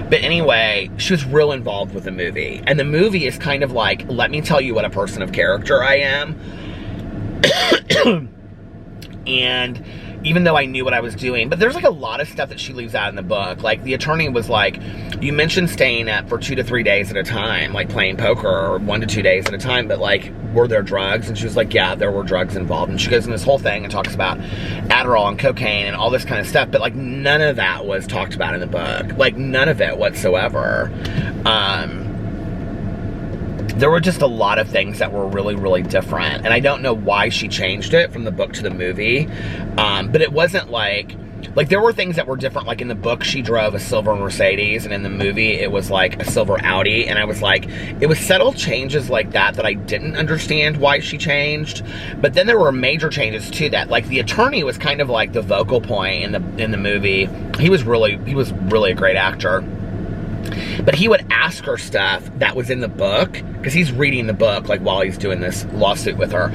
But anyway, she was real involved with the movie. And the movie is kind of like, let me tell you what a person of character I am. And even though I knew what I was doing, but there's like a lot of stuff that she leaves out in the book. Like, the attorney was like, you mentioned staying up for 2 to 3 days at a time, like playing poker, or 1 to 2 days at a time, but like, were there drugs? And she was like, yeah, there were drugs involved. And she goes in this whole thing and talks about Adderall and cocaine and all this kind of stuff, but like, none of that was talked about in the book. Like, none of it whatsoever. There were just a lot of things that were really, really different. And I don't know why she changed it from the book to the movie. But it wasn't like there were things that were different. Like, in the book, she drove a silver Mercedes, and in the movie, it was like a silver Audi. And I was like, it was subtle changes like that I didn't understand why she changed. But then there were major changes to that. Like, the attorney was kind of like the vocal point in the movie. He was really a great actor. But he would ask her stuff that was in the book, because he's reading the book, like, while he's doing this lawsuit with her.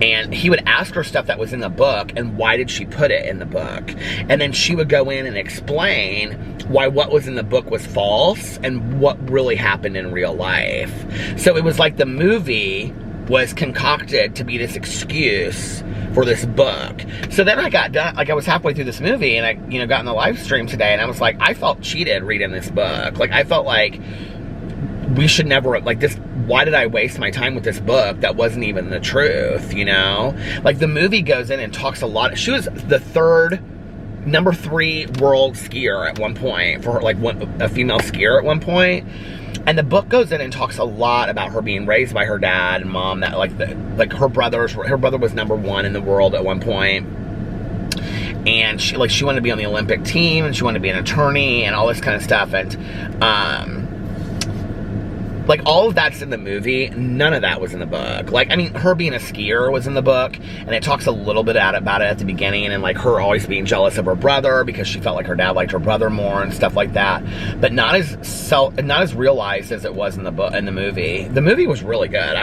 And he would ask her stuff that was in the book, and why did she put it in the book? And then she would go in and explain why what was in the book was false, and what really happened in real life. So it was like the movie was concocted to be this excuse for this book. So then I got done, like, I was halfway through this movie, and I, got in the live stream today, and I was like, I felt cheated reading this book. Like, I felt like we should never, like, this, why did I waste my time with this book that wasn't even the truth, Like, the movie goes in and talks a lot. She was the number 3 world skier at one point, for her, like, a female skier at one point. And the book goes in and talks a lot about her being raised by her dad and mom, that her brother was number 1 in the world at one point. And she wanted to be on the Olympic team, and she wanted to be an attorney and all this kind of stuff. And like, all of that's in the movie. None of that was in the book. Like, I mean, her being a skier was in the book, and it talks a little bit about it at the beginning, and like her always being jealous of her brother because she felt like her dad liked her brother more and stuff like that. But not as realized as it was in the book, in the movie. The movie was really good.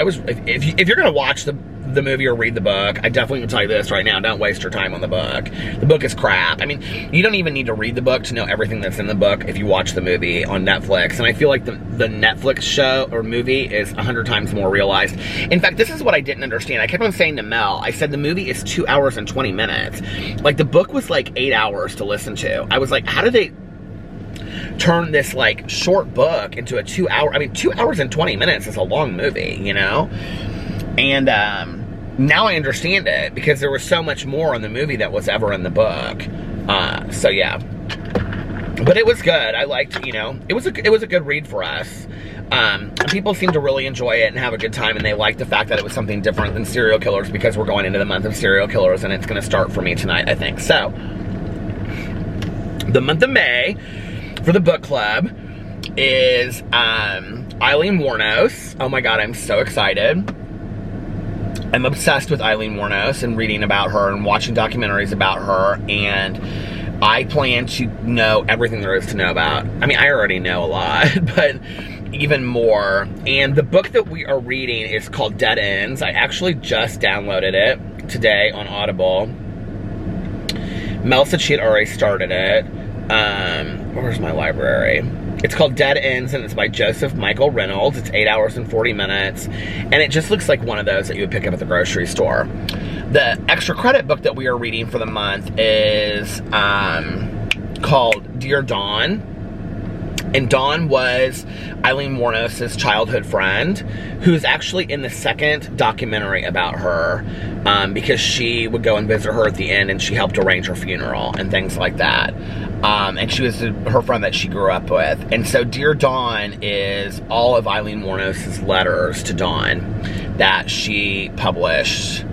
If you're gonna watch the movie or read the book, I definitely will tell you this right now: don't waste your time on the book. The book is crap. I mean, you don't even need to read the book to know everything that's in the book if you watch the movie on Netflix. And I feel like the Netflix show or movie is 100 times more realized. In fact, this is what I didn't understand. I kept on saying to Mel, I said the movie is 2 hours and 20 minutes. Like, the book was like 8 hours to listen to. I was like, how did they turn this like short book into a 2 hour? I mean, 2 hours and 20 minutes is a long movie, And now I understand it, because there was so much more in the movie that was ever in the book. So yeah, but it was good. I liked, it was a good read for us. People seem to really enjoy it and have a good time, and they like the fact that it was something different than serial killers, because we're going into the month of serial killers, and it's going to start for me tonight, I think. So, the month of May for the book club is Aileen Wuornos. Oh my god, I'm so excited. I'm obsessed with Aileen Wuornos and reading about her and watching documentaries about her, and I plan to know everything there is to know about. I mean, I already know a lot, but even more. And the book that we are reading is called Dead Ends. I actually just downloaded it today on Audible. Mel said she had already started it. Where's my library? It's called Dead Ends, and it's by Joseph Michael Reynolds. It's 8 hours and 40 minutes, and it just looks like one of those that you would pick up at the grocery store. The extra credit book that we are reading for the month is called Dear Dawn. And Dawn was Aileen Wuornos' childhood friend, who's actually in the second documentary about her, because she would go and visit her at the end, and she helped arrange her funeral and things like that. And she was her friend that she grew up with. And so Dear Dawn is all of Aileen Wuornos' letters to Dawn that she published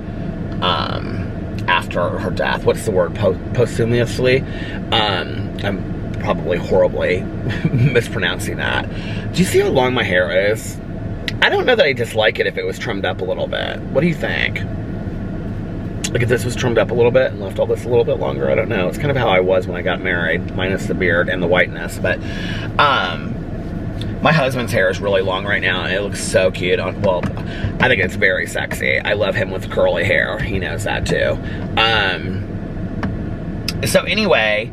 after her death. What's the word? Posthumously? I'm probably horribly mispronouncing that. Do you see how long my hair is? I I don't know that I dislike it if it was trimmed up a little bit. What do you think? Like if this was trimmed up a little bit and left all this a little bit longer, I don't know. It's kind of how I was when I got married, minus the beard and the whiteness. But my husband's hair is really long right now, and it looks so cute. Well, I think it's very sexy. I love him with curly hair. He knows that too. So anyway,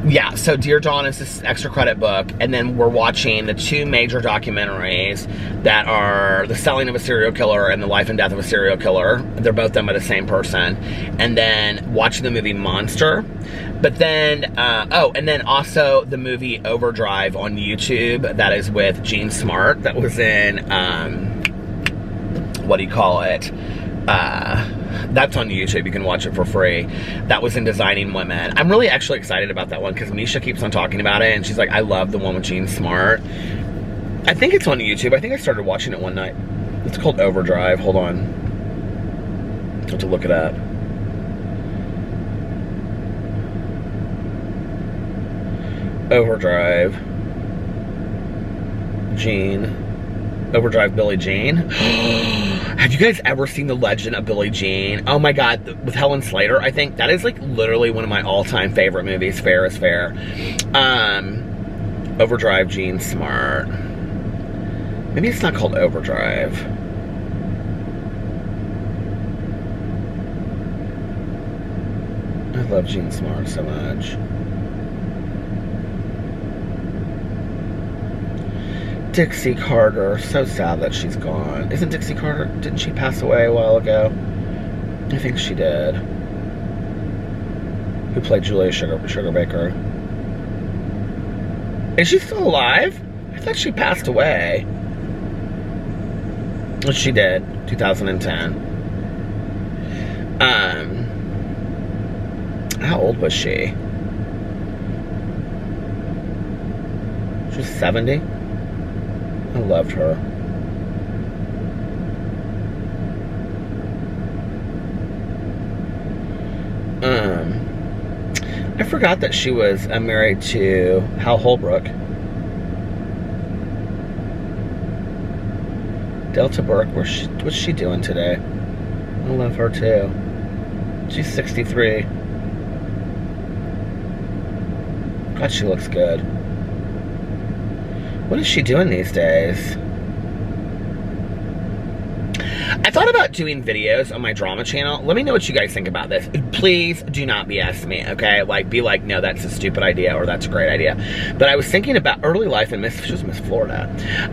yeah, so Dear Dawn is this extra credit book, and then we're watching the 2 major documentaries that are The Selling of a Serial Killer and The Life and Death of a Serial Killer. They're both done by the same person. And then watching the movie Monster. But then, and then also the movie Overdrive on YouTube. That is with Gene Smart. That was in, what do you call it? That's on YouTube. You can watch it for free. That was in Designing Women. I'm really actually excited about that one because Misha keeps on talking about it, and she's like, I love the one with Gene Smart. I think it's on YouTube. I think I started watching it one night. It's called Overdrive. Hold on. I have to look it up. Overdrive. Overdrive Billie Jean. Have you guys ever seen The Legend of Billie Jean? Oh my god, with Helen Slater, I think. That is like literally one of my all-time favorite movies. Fair is Fair. Overdrive, Gene Smart. Maybe it's not called Overdrive. I love Gene Smart so much. Dixie Carter. So sad that she's gone. Isn't Dixie Carter, didn't she pass away a while ago? I think she did. Who played Julia Sugarbaker. Is she still alive? I thought she passed away. Well, she did. 2010. How old was she? She was 70? I loved her. I forgot that she was married to Hal Holbrook. Delta Burke, what's she doing today? I love her too. She's 63. God, she looks good. What is she doing these days? I thought about doing videos on my drama channel. Let me know what you guys think about this. Please do not BS me, okay? Like, be like, no, that's a stupid idea, or that's a great idea. But I was thinking about early life in she was Miss Florida.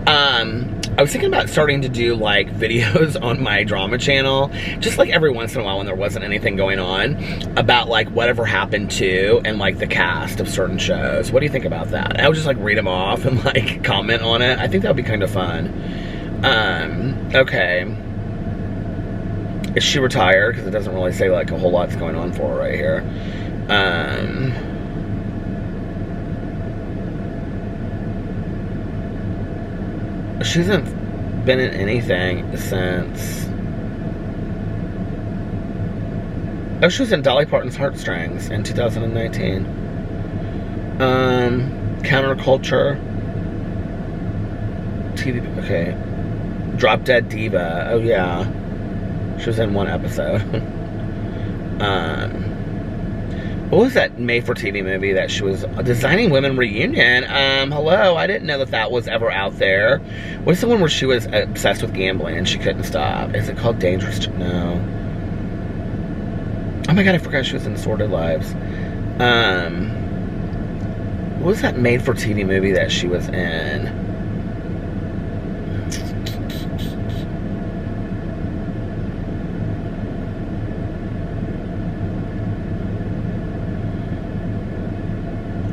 I was thinking about starting to do, like, videos on my drama channel, just, like, every once in a while when there wasn't anything going on, about, like, whatever happened to, and, like, the cast of certain shows. What do you think about that? I would just, like, read them off and, like, comment on it. I think that would be kind of fun. Okay. Is she retired? Because it doesn't really say, like, a whole lot's going on for her right here. She hasn't been in anything since... Oh, she was in Dolly Parton's Heartstrings in 2019. Counterculture. TV... Okay. Drop Dead Diva. Oh, yeah. She was in one episode. What was that made-for-TV movie that she was... Designing Women Reunion? Hello, I didn't know that was ever out there. What's the one where she was obsessed with gambling and she couldn't stop? Is it called Dangerous? No. Oh my god, I forgot she was in Sordid Lives. What was that made-for-TV movie that she was in?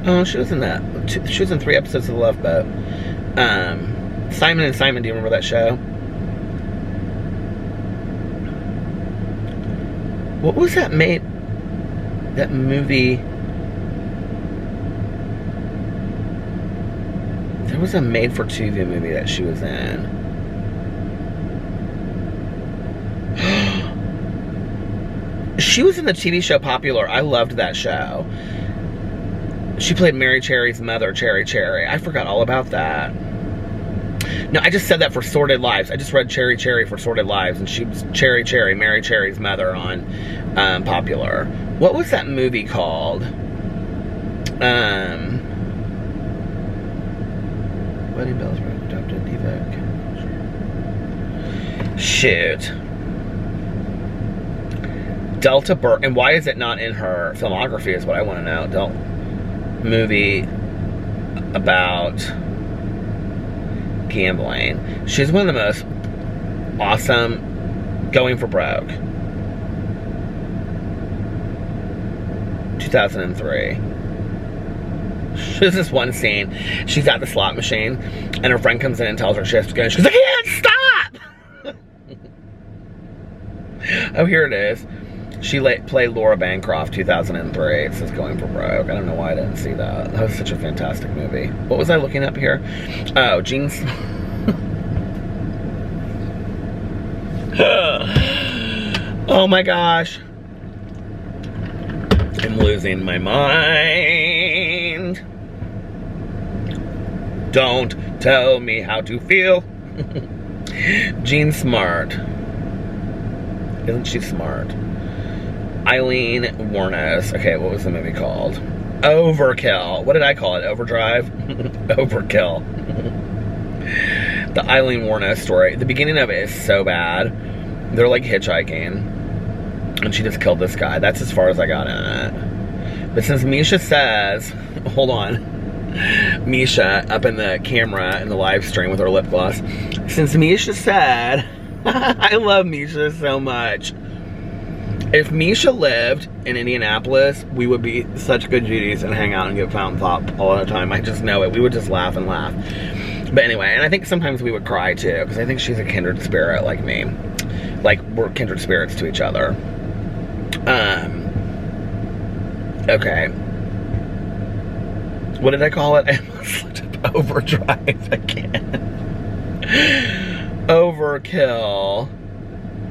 Oh, she was in that. She was in 3 episodes of The Love Boat. Simon and Simon, do you remember that show? What was that that movie? There was a made-for-TV movie that she was in. She was in the TV show Popular. I loved that show. She played Mary Cherry's mother, Cherry Cherry. I forgot all about that. No, I just said that for Sordid Lives. I just read Cherry Cherry for Sordid Lives, and she was Cherry Cherry, Mary Cherry's mother on Popular. What was that movie called? Wedding Bells were adopted, evac. Shoot. Delta Burke, and why is it not in her filmography is what I want to know. Movie about gambling. She's one of the most awesome Going for Broke. 2003. There's this one scene. She's at the slot machine, and her friend comes in and tells her she has to go. She goes, I can't stop! Oh, here it is. She played Laura Bancroft, 2003. It says Going for Broke. I don't know why I didn't see that. That was such a fantastic movie. What was I looking up here? Oh, Jean... Oh my gosh. I'm losing my mind. Don't tell me how to feel. Jean Smart. Isn't she smart? Eileen Wuornos. Okay, what was the movie called? Overkill. What did I call it? Overdrive? Overkill. The Aileen Wuornos story. The beginning of it is so bad. They're like hitchhiking, and she just killed this guy. That's as far as I got in it. But since Misha says, hold on, Misha up in the camera in the live stream with her lip gloss. Since Misha said, I love Misha so much. If Misha lived in Indianapolis, we would be such good Judies and hang out and get fountain pop all the time. I just know it. We would just laugh and laugh. But anyway, and I think sometimes we would cry too, because I think she's a kindred spirit like me. Like, we're kindred spirits to each other. Okay. What did I call it? I almost looked up Overdrive again. Overkill.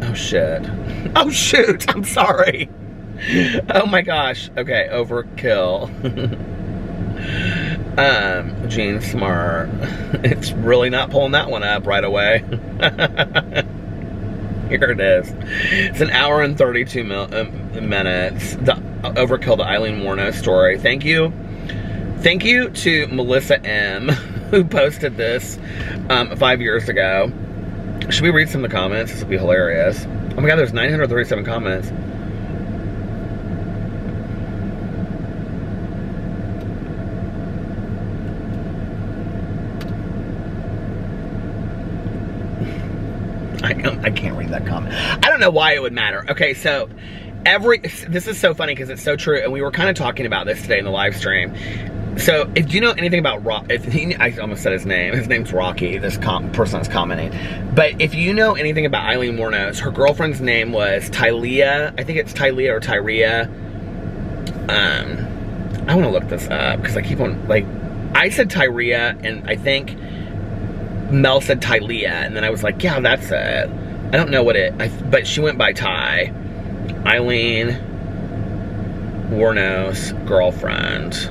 Oh, shit. Oh, shoot. I'm sorry. Oh, my gosh. Okay, Overkill. Jean Smart. It's really not pulling that one up right away. Here it is. It's an hour and 32 minutes. The Overkill, the Aileen Wuornos story. Thank you. Thank you to Melissa M, who posted this 5 years ago. Should we read some of the comments? This will be hilarious. Oh my god, there's 937 comments. I can't read that comment. I don't know why it would matter. Okay, so this is so funny because it's so true, and we were kind of talking about this today in the live stream. So, if you know anything about I almost said his name. His name's Rocky, this person that's commenting. But if you know anything about Aileen Wuornos, her girlfriend's name was Tylia. I think it's Tylia or Tyria. I want to look this up because I keep on, like, I said Tyria, and I think Mel said Tylia, and then I was like, yeah, that's it. I don't know what but she went by Ty. Aileen Wuornos girlfriend.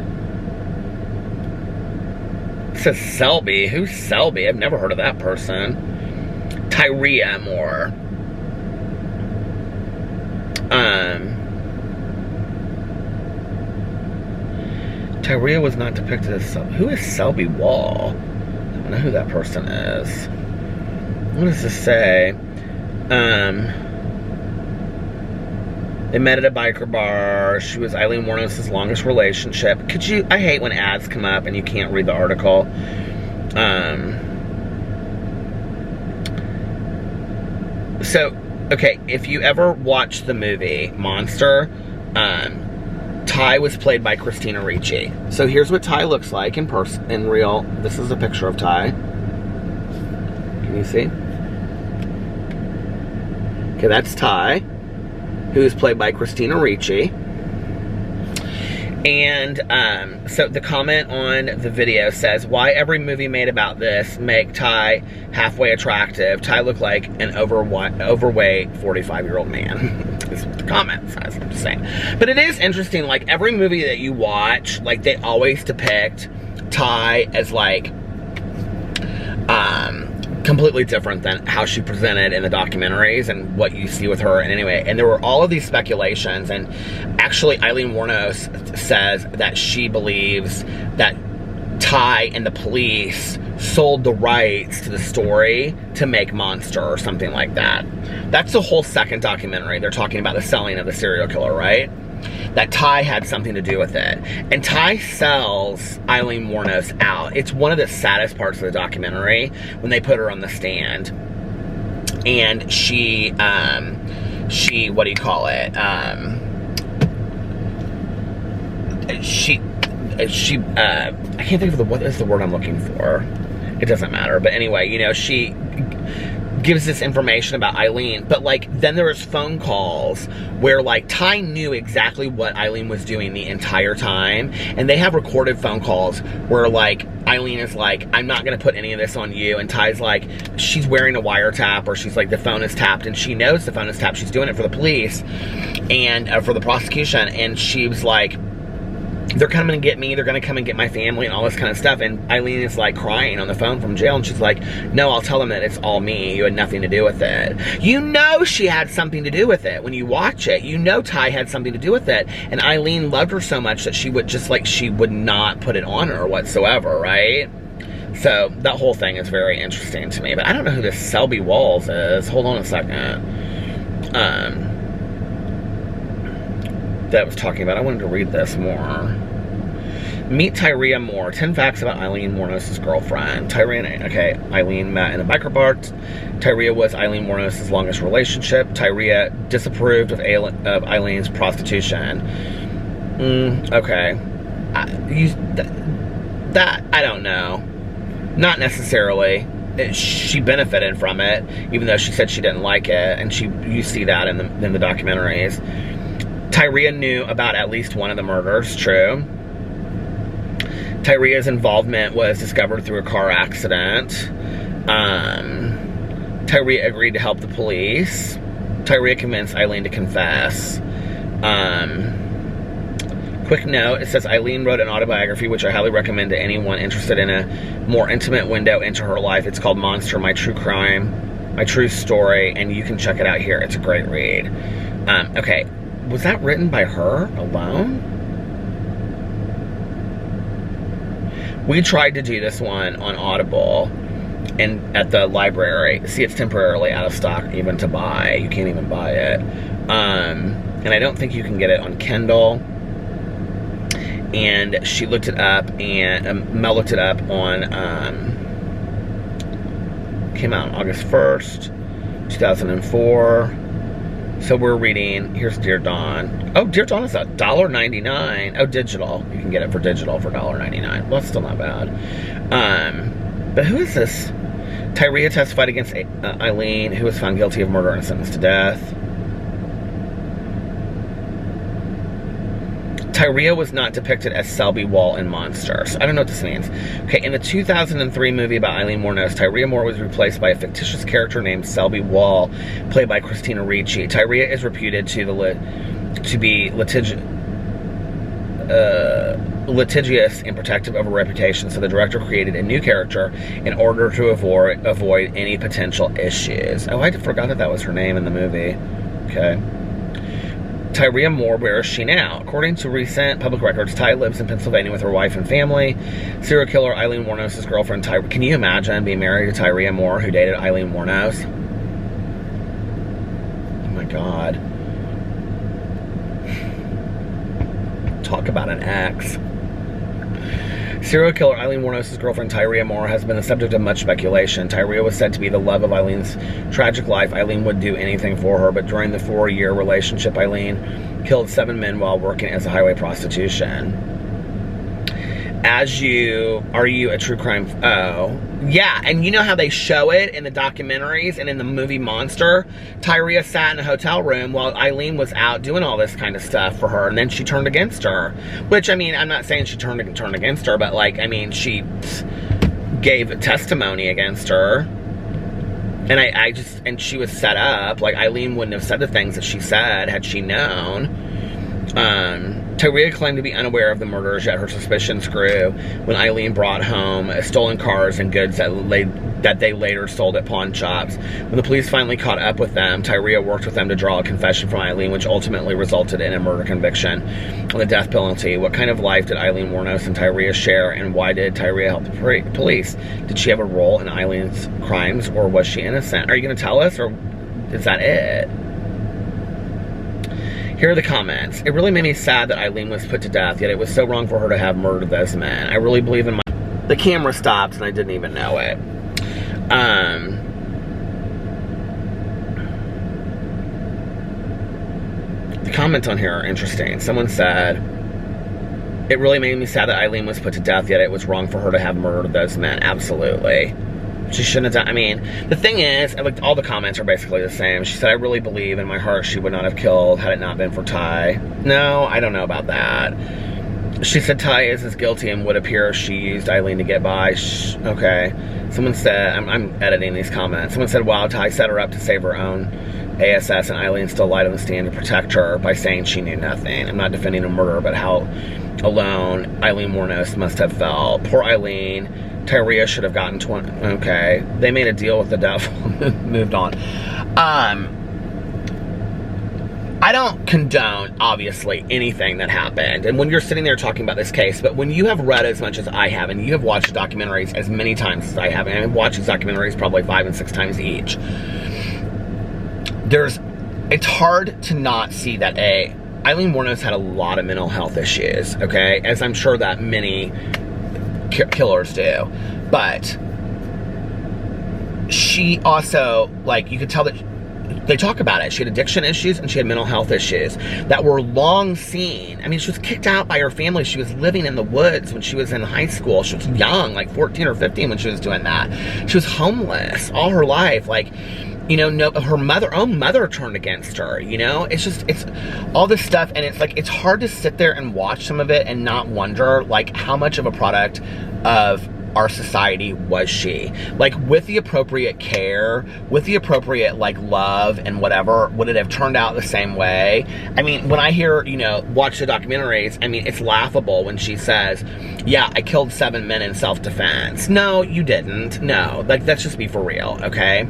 It says Selby. Who's Selby? I've never heard of that person. Tyria Moore. Tyria was not depicted as Selby. Who is Selby Wall? I don't know who that person is. What does this say? They met at a biker bar. She was Aileen Wuornos' longest relationship. I hate when ads come up and you can't read the article. So, okay, if you ever watched the movie Monster, Ty was played by Christina Ricci. So here's what Ty looks like in person, in real. This is a picture of Ty. Can you see? Okay, that's Ty, who is played by Christina Ricci. And so the comment on the video says, why every movie made about this make Ty halfway attractive? Ty looked like an overweight 45-year-old man. Is what the comment says, I'm just saying. But it is interesting, like every movie that you watch, like they always depict Ty as like completely different than how she presented in the documentaries and what you see with her. And anyway, and there were all of these speculations, and actually Aileen Wuornos says that she believes that Ty and the police sold the rights to the story to make Monster or something like that. That's the whole second documentary. They're talking about the selling of the serial killer, right? That Ty had something to do with it. And Ty sells Aileen Wuornos out. It's one of the saddest parts of the documentary when they put her on the stand. And she, what do you call it? I can't think of what is the word I'm looking for. It doesn't matter. But anyway, you know, she gives this information about Aileen, but like then there was phone calls where like Ty knew exactly what Aileen was doing the entire time, and they have recorded phone calls where like Aileen is like, I'm not gonna put any of this on you, and Ty's like, she's wearing a wiretap, or she's like, the phone is tapped, and she knows the phone is tapped, she's doing it for the police and for the prosecution, and she was like, they're coming to get me, they're gonna come and get my family and all this kind of stuff. And Aileen is like crying on the phone from jail, and she's like, no, I'll tell them that it's all me, you had nothing to do with it. You know she had something to do with it. When you watch it, you know Ty had something to do with it, and Aileen loved her so much that she would just like, she would not put it on her whatsoever, right? So that whole thing is very interesting to me. But I don't know who this Selby Walls is. Hold on a second. That was talking about, I wanted to read this more. Meet Tyria Moore. 10 facts about Aileen Wuornos' girlfriend. Aileen met in a biker bar. Tyria was Aileen Wuornos' longest relationship. Tyria disapproved of Aileen's prostitution. Okay. I don't know. Not necessarily. She benefited from it, even though she said she didn't like it, and you see that in the documentaries. Tyria knew about at least one of the murders, true. Tyria's involvement was discovered through a car accident. Tyria agreed to help the police. Tyria convinced Aileen to confess. Quick note, it says Aileen wrote an autobiography, which I highly recommend to anyone interested in a more intimate window into her life. It's called Monster, My True Crime, My True Story, and you can check it out here. It's a great read. Okay. Was that written by her alone? We tried to do this one on Audible and at the library. See, it's temporarily out of stock even to buy. You can't even buy it. And I don't think you can get it on Kindle. And she looked it up, and Mel looked it up on, came out on August 1st, 2004. So we're reading, here's Dear Dawn. Oh, Dear Dawn is $1.99. Oh, digital. You can get it for digital for $1.99. Well, that's still not bad. But who is this? Tyria testified against Aileen, who was found guilty of murder and sentenced to death. Tyria was not depicted as Selby Wall in Monster. So I don't know what this means. Okay, in the 2003 movie about Aileen Wuornos, Tyria Moore was replaced by a fictitious character named Selby Wall, played by Christina Ricci. Tyria is reputed to be litigious and protective of her reputation, so the director created a new character in order to avoid any potential issues. Oh, I forgot that was her name in the movie. Okay. Tyria Moore, where is she now? According to recent public records, Ty lives in Pennsylvania with her wife and family. Serial killer Aileen Wuornos' girlfriend, Tyria. Can you imagine being married to Tyria Moore, who dated Aileen Wuornos? Oh my God. Talk about an ex. Serial killer Aileen Wuornos' girlfriend, Tyria Moore, has been the subject of much speculation. Tyria was said to be the love of Aileen's tragic life. Aileen would do anything for her, but during the 4-year relationship, Aileen killed 7 men while working as a highway prostitution. Are you a true crime? Oh, yeah, and you know how they show it in the documentaries and in the movie Monster? Tyria sat in a hotel room while Aileen was out doing all this kind of stuff for her, and then she turned against her. Which, I mean, I'm not saying she turned against her, but, like, I mean, she gave testimony against her. And and she was set up. Like, Aileen wouldn't have said the things that she said had she known. Tyria claimed to be unaware of the murders, yet her suspicions grew when Aileen brought home stolen cars and goods that that they later sold at pawn shops. When the police finally caught up with them, Tyria worked with them to draw a confession from Aileen, which ultimately resulted in a murder conviction on the death penalty. What kind of life did Aileen Wuornos and Tyria share, and why did Tyria help the police? Did she have a role in Aileen's crimes, or was she innocent? Are you going to tell us, or is that it? Here are the comments. It really made me sad that Aileen was put to death, yet it was so wrong for her to have murdered those men. I really believe in my... The camera stopped and I didn't even know it. The comments on here are interesting. Someone said, it really made me sad that Aileen was put to death, yet it was wrong for her to have murdered those men. Absolutely. She shouldn't have done... I mean, the thing is, like, all the comments are basically the same. She said, I really believe in my heart she would not have killed had it not been for Ty. No, I don't know about that. She said Ty is as guilty and would appear she used Aileen to get by. Okay. Someone said, I'm editing these comments. Someone said, wow, Ty set her up to save her own ASS, and Aileen still lied on the stand to protect her by saying she knew nothing. I'm not defending a murder, but how alone Aileen Wuornos must have felt. Poor Aileen. Tyria should have gotten 20. Okay. They made a deal with the devil. Moved on. I don't condone, obviously, anything that happened. And when you're sitting there talking about this case, but when you have read as much as I have, and you have watched documentaries as many times as I have, and I've watched these documentaries probably 5 and 6 times each, it's hard to not see that Aileen Wuornos had a lot of mental health issues, okay? As I'm sure that many killers do. But she also, like, you could tell that they talk about it. She had addiction issues and she had mental health issues that were long seen. I mean, she was kicked out by her family. She was living in the woods when she was in high school. She was young, like 14 or 15 when she was doing that. She was homeless all her life. Like, you know, her own mother turned against her, you know? It's all this stuff, and it's like, it's hard to sit there and watch some of it and not wonder, like, how much of a product of our society was she? Like, with the appropriate care, with the appropriate, like, love and whatever, would it have turned out the same way? I mean, when I hear, you know, watch the documentaries, I mean, it's laughable when she says, yeah, I killed 7 men in self-defense. No, you didn't. No. Like, let's just be for real, okay?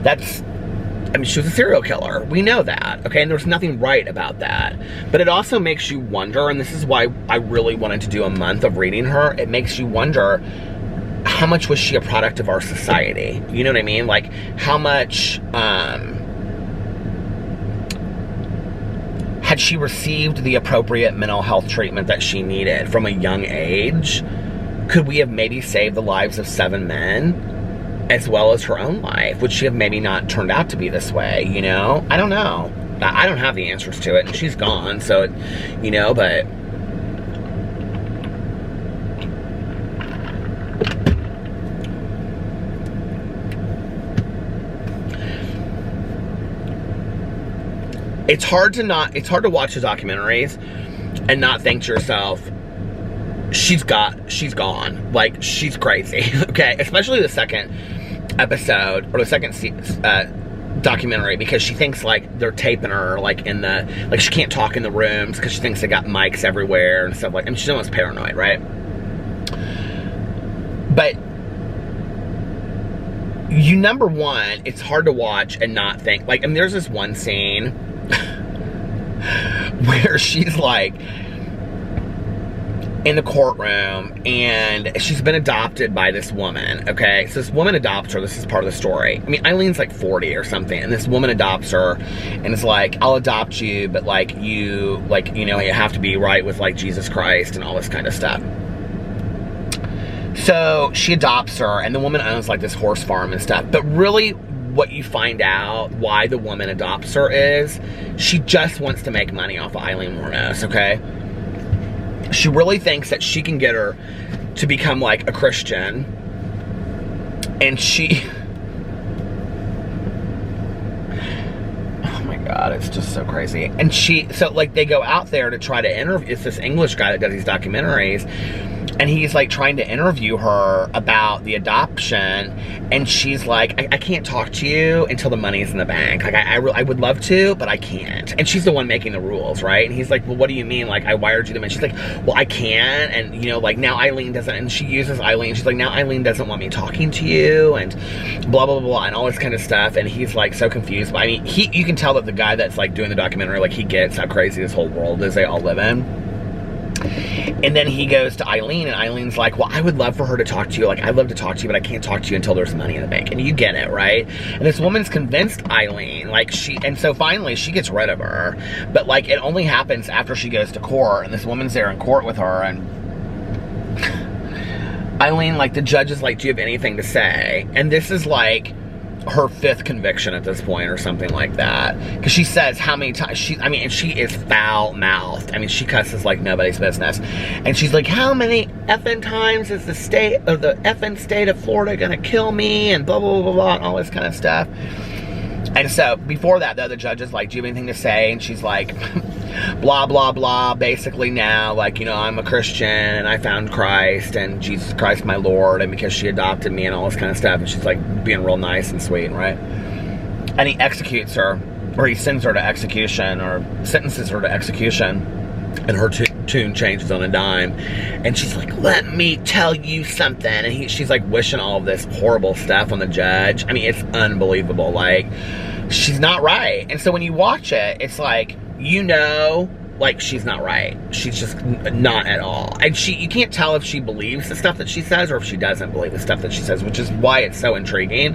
I mean, she was a serial killer. We know that, okay? And there's nothing right about that. But it also makes you wonder, and this is why I really wanted to do a month of reading her, it makes you wonder, how much was she a product of our society? You know what I mean? Like, how much, had she received the appropriate mental health treatment that she needed from a young age? Could we have maybe saved the lives of 7 men? As well as her own life? Would she have maybe not turned out to be this way, you know? I don't know. I don't have the answers to it, and she's gone, so, you know, but... It's hard to watch the documentaries and not think to yourself, she's gone. Like, she's crazy, okay? Especially the second episode, or the second documentary, because she thinks, like, they're taping her, like, in the, like, she can't talk in the rooms because she thinks they got mics everywhere and stuff like, I mean, she's almost paranoid, right? But number one, it's hard to watch and not think, like, I mean, there's this one scene where she's, like, in the courtroom, and she's been adopted by this woman, okay? So this woman adopts her. This is part of the story. I mean, Eileen's like 40 or something, and this woman adopts her, and it's like, I'll adopt you, but, like, you know, you have to be right with, like, Jesus Christ and all this kind of stuff. So she adopts her, and the woman owns, like, this horse farm and stuff. But really, what you find out why the woman adopts her is she just wants to make money off of Aileen Wuornos, okay? She really thinks that she can get her to become, like, a Christian. And she... Oh my God, it's just so crazy. And so, like, they go out there to try to interview... It's this English guy that does these documentaries. And he's like trying to interview her about the adoption, and she's like, I can't talk to you until the money's in the bank. Like, I would love to, but I can't. And she's the one making the rules, right? And he's like, well, what do you mean? Like, I wired you them. And she's like, well, I can't. And, you know, like, now Aileen doesn't, and she uses Aileen. She's like, now Aileen doesn't want me talking to you, and blah, blah, blah, and all this kind of stuff. And he's like so confused. But I mean, you can tell that the guy that's like doing the documentary, like, he gets how crazy this whole world is they all live in. And then he goes to Aileen, and Eileen's like, well, I would love for her to talk to you. Like, I'd love to talk to you, but I can't talk to you until there's money in the bank. And you get it, right? And this woman's convinced Aileen, like, and so finally she gets rid of her. But, like, it only happens after she goes to court, and this woman's there in court with her, and Aileen, like, the judge is like, do you have anything to say? And this is, like, her 5th conviction at this point or something like that, because she says how many times and she is foul-mouthed. I mean, she cusses like nobody's business, and she's like, how many effing times is the effing state of Florida gonna kill me, and blah blah blah blah, and all this kind of stuff. And so before that, though, the judge is like, do you have anything to say? And she's like, blah, blah, blah. Basically now, like, you know, I'm a Christian, and I found Christ, and Jesus Christ my Lord, and because she adopted me and all this kind of stuff. And she's like being real nice and sweet, right? And he executes her, or he sends her to execution, or sentences her to execution, and her tune changes on a dime. And she's like, let me tell you something. And she's like wishing all of this horrible stuff on the judge. I mean, it's unbelievable. Like, she's not right. And so when you watch it, it's like, you know, like, she's not right. She's just not at all. And you can't tell if she believes the stuff that she says or if she doesn't believe the stuff that she says, which is why it's so intriguing.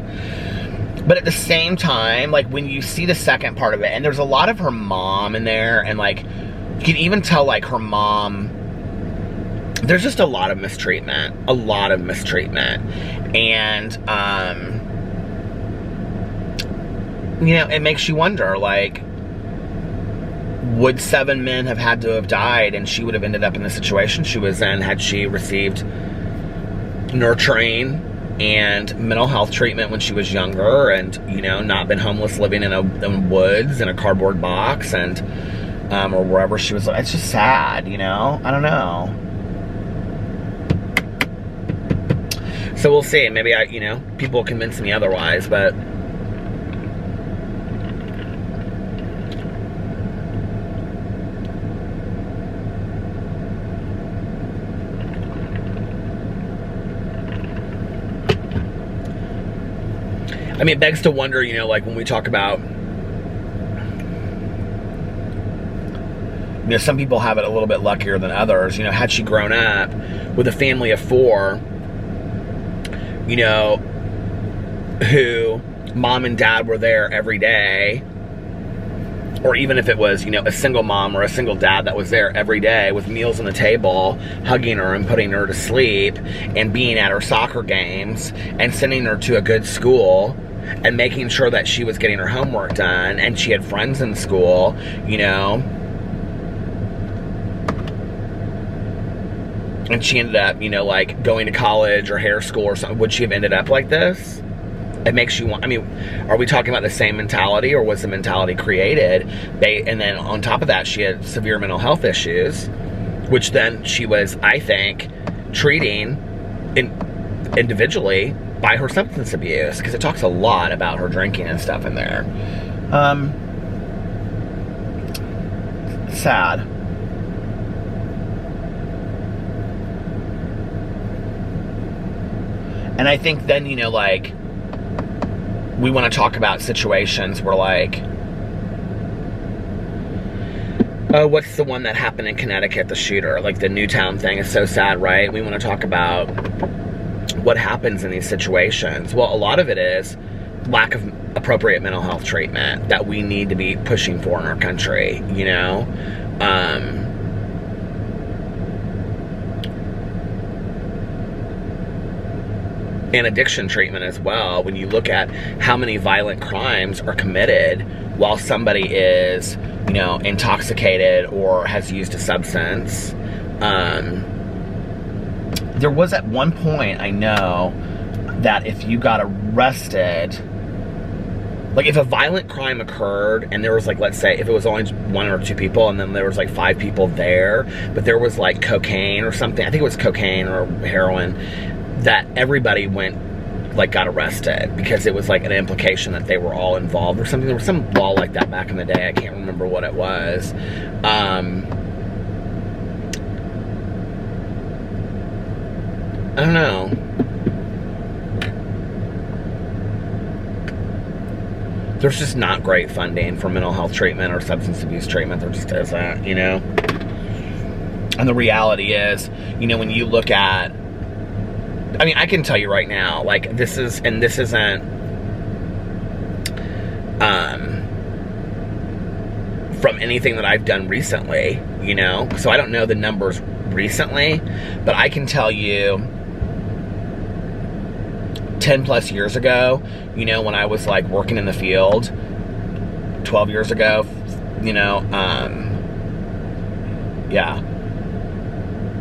But at the same time, like, when you see the second part of it, and there's a lot of her mom in there, and like, you can even tell, like, her mom, there's just a lot of mistreatment. And, you know, it makes you wonder, like, would 7 men have had to have died and she would have ended up in the situation she was in had she received nurturing and mental health treatment when she was younger, and, you know, not been homeless, living in the woods in a cardboard box, and or wherever she was. It's just sad, you know? I don't know. So we'll see. Maybe you know, people will convince me otherwise, but I mean, it begs to wonder, you know, like, when we talk about, you know, some people have it a little bit luckier than others. You know, had she grown up with a family of 4, you know, who mom and dad were there every day, or even if it was, you know, a single mom or a single dad that was there every day with meals on the table, hugging her and putting her to sleep, and being at her soccer games, and sending her to a good school, and making sure that she was getting her homework done, and she had friends in school, you know, and she ended up, you know, like, going to college or hair school or something. Would she have ended up like this? It makes you want, I mean, are we talking about the same mentality, or was the mentality created? And then on top of that, she had severe mental health issues, which then she was, I think, treating individually by her substance abuse, because it talks a lot about her drinking and stuff in there. Sad. And I think then, you know, like, we want to talk about situations where, like, oh, what's the one that happened in Connecticut, the shooter? Like, the Newtown thing is so sad, right? We want to talk about what happens in these situations. Well, a lot of it is lack of appropriate mental health treatment that we need to be pushing for in our country, you know? And addiction treatment as well. When you look at how many violent crimes are committed while somebody is, you know, intoxicated or has used a substance. There was at one point, I know, that if you got arrested like if a violent crime occurred and there was like, let's say if it was only 1 or 2 people and then there was like 5 people there, but there was like cocaine or something, I think it was cocaine or heroin, that everybody like got arrested because it was like an implication that they were all involved or something. There was some law like that back in the day. I can't remember what it was. I don't know. There's just not great funding for mental health treatment or substance abuse treatment. There just isn't, you know? And the reality is, you know, when you look at, I mean, I can tell you right now, like, this isn't, from anything that I've done recently, you know? So I don't know the numbers recently, but I can tell you 10 plus years ago, you know, when I was like working in the field, 12 years ago, you know, yeah.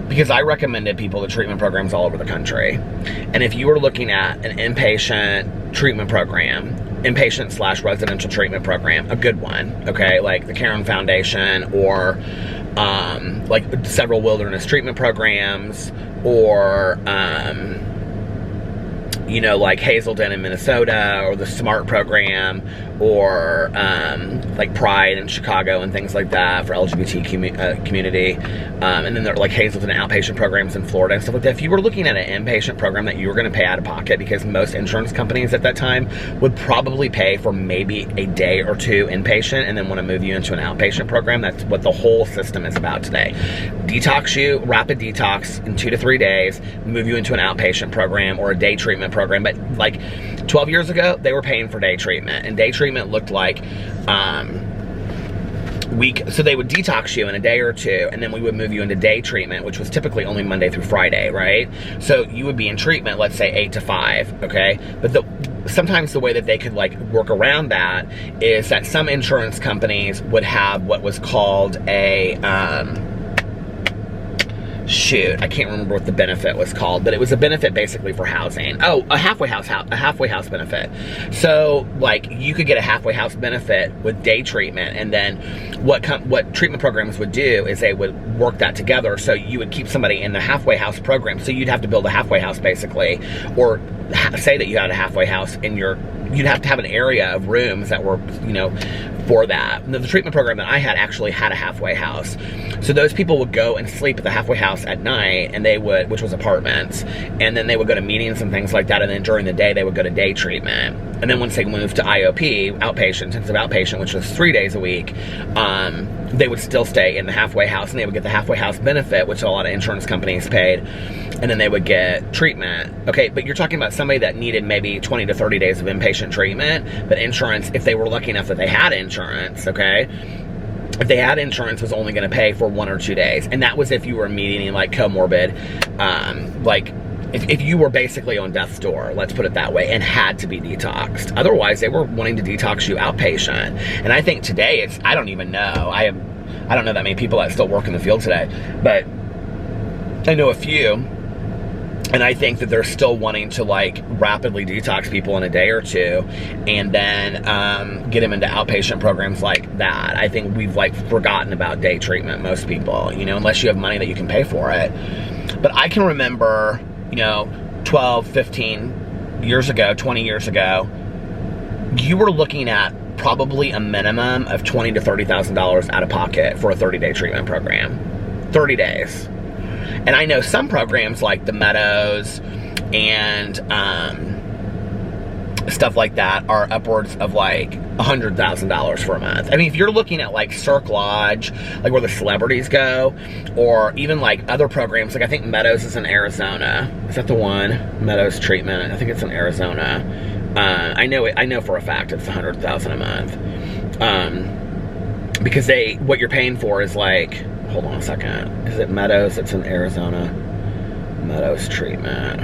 Because I recommended people to treatment programs all over the country. And if you were looking at an inpatient treatment program, inpatient/residential treatment program, a good one, okay, like the Caron Foundation or like several wilderness treatment programs or you know, like Hazelden in Minnesota or the SMART program or like Pride in Chicago and things like that for LGBT community. And then there are like Hazelden outpatient programs in Florida and stuff like that. If you were looking at an inpatient program that you were going to pay out of pocket, because most insurance companies at that time would probably pay for maybe a day or 2 inpatient and then want to move you into an outpatient program. That's what the whole system is about today. Detox you, rapid detox in 2 to 3 days, move you into an outpatient program or a day treatment program. But like 12 years ago, they were paying for day treatment, and day treatment looked like so they would detox you in a day or 2, and then we would move you into day treatment, which was typically only Monday through Friday, right? So you would be in treatment, let's say 8 to 5, okay? But sometimes the way that they could like work around that is that some insurance companies would have what was called a shoot, I can't remember what the benefit was called, but it was a benefit basically for housing. Oh, a halfway house benefit. So like you could get a halfway house benefit with day treatment, and then what treatment programs would do is they would work that together. So you would keep somebody in the halfway house program. So you'd have to build a halfway house basically, or say that you had a halfway house in you'd have to have an area of rooms that were, you know, for that. The treatment program that I had actually had a halfway house. So those people would go and sleep at the halfway house at night, and they would, which was apartments, and then they would go to meetings and things like that, and then during the day they would go to day treatment. And then once they moved to IOP, outpatient, intensive outpatient, which was 3 days a week, they would still stay in the halfway house, and they would get the halfway house benefit, which a lot of insurance companies paid, and then they would get treatment. Okay, but you're talking about somebody that needed maybe 20 to 30 days of inpatient treatment, but insurance, if they were lucky enough that they had insurance, okay, if they had insurance, was only going to pay for 1 or 2 days. And that was if you were meeting like comorbid, like if you were basically on death's door, let's put it that way, and had to be detoxed. Otherwise, they were wanting to detox you outpatient. And I think today I don't even know. I don't know that many people that still work in the field today, but I know a few. And I think that they're still wanting to like rapidly detox people in a day or 2, and then get them into outpatient programs like that. I think we've like forgotten about day treatment, most people, you know, unless you have money that you can pay for it. But I can remember, you know, 12, 15 years ago, 20 years ago, you were looking at probably a minimum of $20,000 to $30,000 out of pocket for a 30-day treatment program. 30 days. And I know some programs like the Meadows and stuff like that are upwards of like $100,000 for a month. I mean, if you're looking at like Cirque Lodge, like where the celebrities go, or even like other programs, like I think Meadows is in Arizona. Is that the one? Meadows treatment. I think it's in Arizona. I know for a fact it's $100,000 a month. Because what you're paying for is like, hold on a second. Is it Meadows? It's in Arizona. Meadows treatment.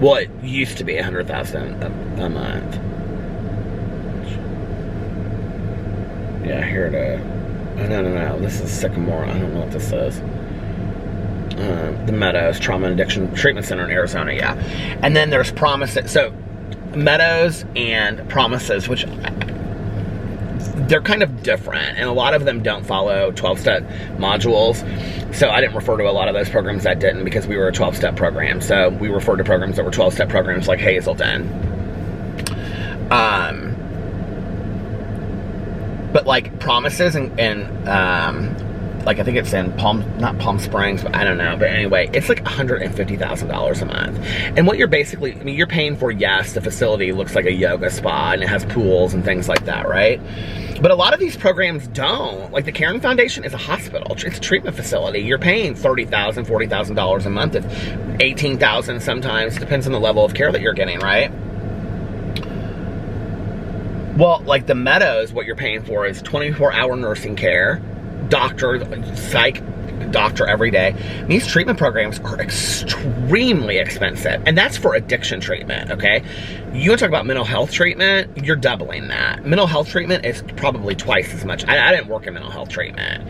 Well, it used to be $100,000 a month. Yeah, here it is. Oh, no. This is Sycamore. I don't know what this is. The Meadows Trauma and Addiction Treatment Center in Arizona, yeah. And then there's Promises. So Meadows and Promises, which they're kind of different, and a lot of them don't follow 12-step modules. So I didn't refer to a lot of those programs that didn't, because we were a 12-step program. So we referred to programs that were 12-step programs like Hazelden. But like Promises and like I think it's in not Palm Springs, but I don't know. But anyway, it's like $150,000 a month. And what you're basically, I mean, you're paying for, yes, the facility looks like a yoga spa and it has pools and things like that, right? But a lot of these programs don't. Like the Caring Foundation is a hospital. It's a treatment facility. You're paying $30,000, $40,000 a month. It's $18,000 sometimes. Depends on the level of care that you're getting, right? Well, like the Meadows, what you're paying for is 24-hour nursing care, doctor, psych doctor every day. These treatment programs are extremely expensive, and that's for addiction treatment, okay? You want to talk about mental health treatment, you're doubling that. Mental health treatment is probably twice as much. I didn't work in mental health treatment,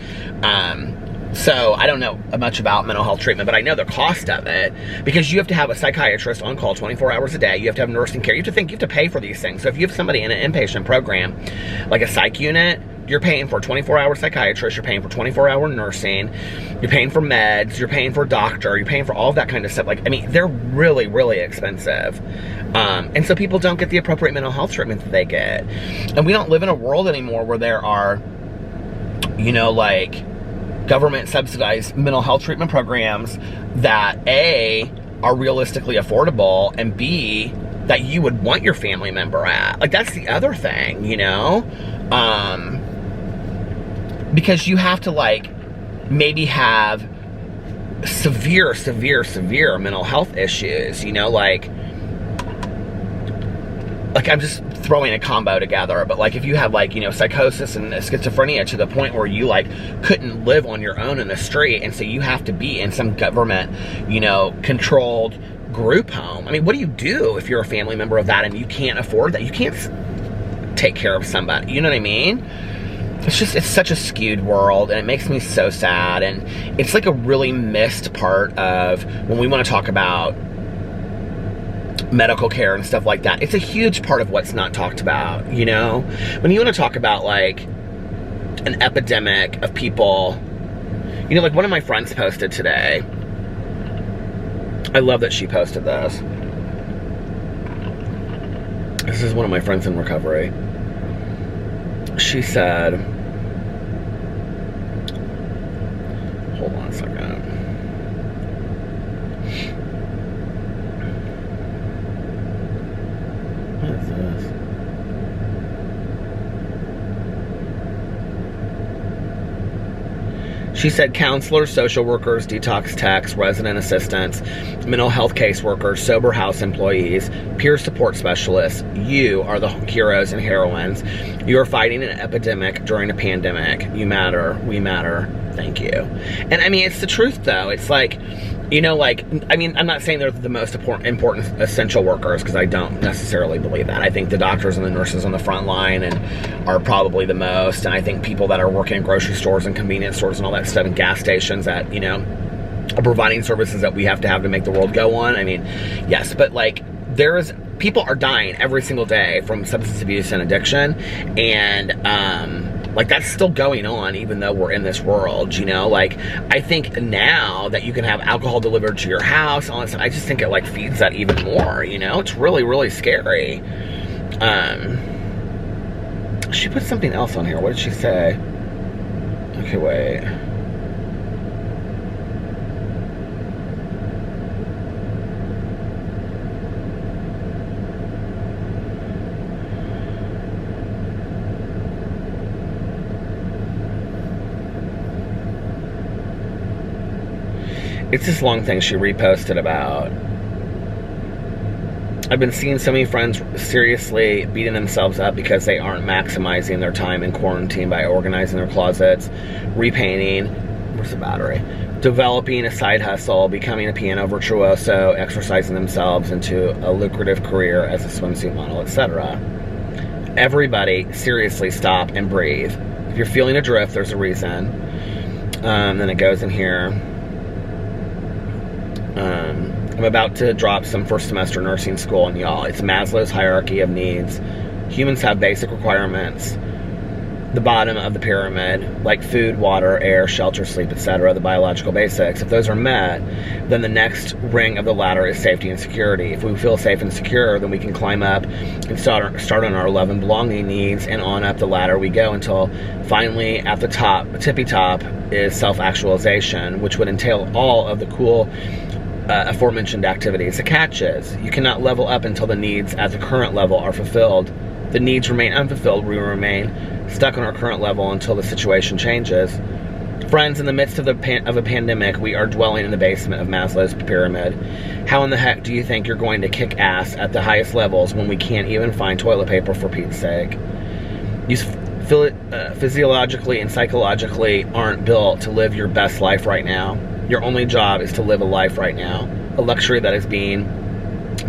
so I don't know much about mental health treatment, but I know the cost of it, because you have to have a psychiatrist on call 24 hours a day. You have to have nursing care. You have to pay for these things. So if you have somebody in an inpatient program, like a psych unit, you're paying for a 24-hour psychiatrist, you're paying for 24-hour nursing, you're paying for meds, you're paying for a doctor, you're paying for all of that kind of stuff. Like, I mean, they're really, really expensive. And so people don't get the appropriate mental health treatment that they get. And we don't live in a world anymore where there are, you know, like, government subsidized mental health treatment programs that A, are realistically affordable, and B, that you would want your family member at. Like, that's the other thing, you know? Because you have to, like, maybe have severe mental health issues, you know, like I'm just throwing a combo together, but like if you have, like, you know, psychosis and schizophrenia to the point where you, like, couldn't live on your own in the street, and so you have to be in some government, you know, controlled group home. I mean, what do you do if you're a family member of that and you can't afford that? You can't take care of somebody, you know what I mean? It's such a skewed world, and it makes me so sad, and it's like a really missed part of when we want to talk about medical care and stuff like that. It's a huge part of what's not talked about, you know? When you want to talk about, like, an epidemic of people, you know, like one of my friends posted today. I love that she posted this. This is one of my friends in recovery. She said, hold on a second. What is this? She said counselors, social workers, detox techs, resident assistants, mental health caseworkers, sober house employees, peer support specialists, you are the heroes and heroines. You are fighting an epidemic during a pandemic. You matter. We matter. Thank you. And I mean, it's the truth, though. It's like, you know, like, I mean, I'm not saying they're the most important essential workers, because I don't necessarily believe that. I think the doctors and the nurses on the front line are probably the most, and I think people that are working in grocery stores and convenience stores and all that stuff, and gas stations that, you know, are providing services that we have to make the world go on. I mean, yes, but like, people are dying every single day from substance abuse and addiction, and like, that's still going on even though we're in this world, you know? Like, I think now that you can have alcohol delivered to your house, all that stuff, I just think it, like, feeds that even more, you know? It's really, really scary. She put something else on here. What did she say? Okay, wait. It's this long thing she reposted about. I've been seeing so many friends seriously beating themselves up because they aren't maximizing their time in quarantine by organizing their closets, repainting, where's the battery? Developing a side hustle, becoming a piano virtuoso, exercising themselves into a lucrative career as a swimsuit model, etc. Everybody, seriously stop and breathe. If you're feeling adrift, there's a reason. Then it goes in here. I'm about to drop some first semester nursing school on y'all. It's Maslow's hierarchy of needs. Humans have basic requirements. The bottom of the pyramid, like food, water, air, shelter, sleep, etc., the biological basics. If those are met, then the next ring of the ladder is safety and security. If we feel safe and secure, then we can climb up and start on our love and belonging needs, and on up the ladder we go until finally at the top, tippy top, is self-actualization, which would entail all of the cool aforementioned activities. The catch is, you cannot level up until the needs at the current level are fulfilled. The needs remain unfulfilled. We remain stuck on our current level until the situation changes. Friends, in the midst of a pandemic, we are dwelling in the basement of Maslow's pyramid. How in the heck do you think you're going to kick ass at the highest levels when we can't even find toilet paper, for Pete's sake? You physiologically and psychologically aren't built to live your best life right now. Your only job is to live a life right now, a luxury that is being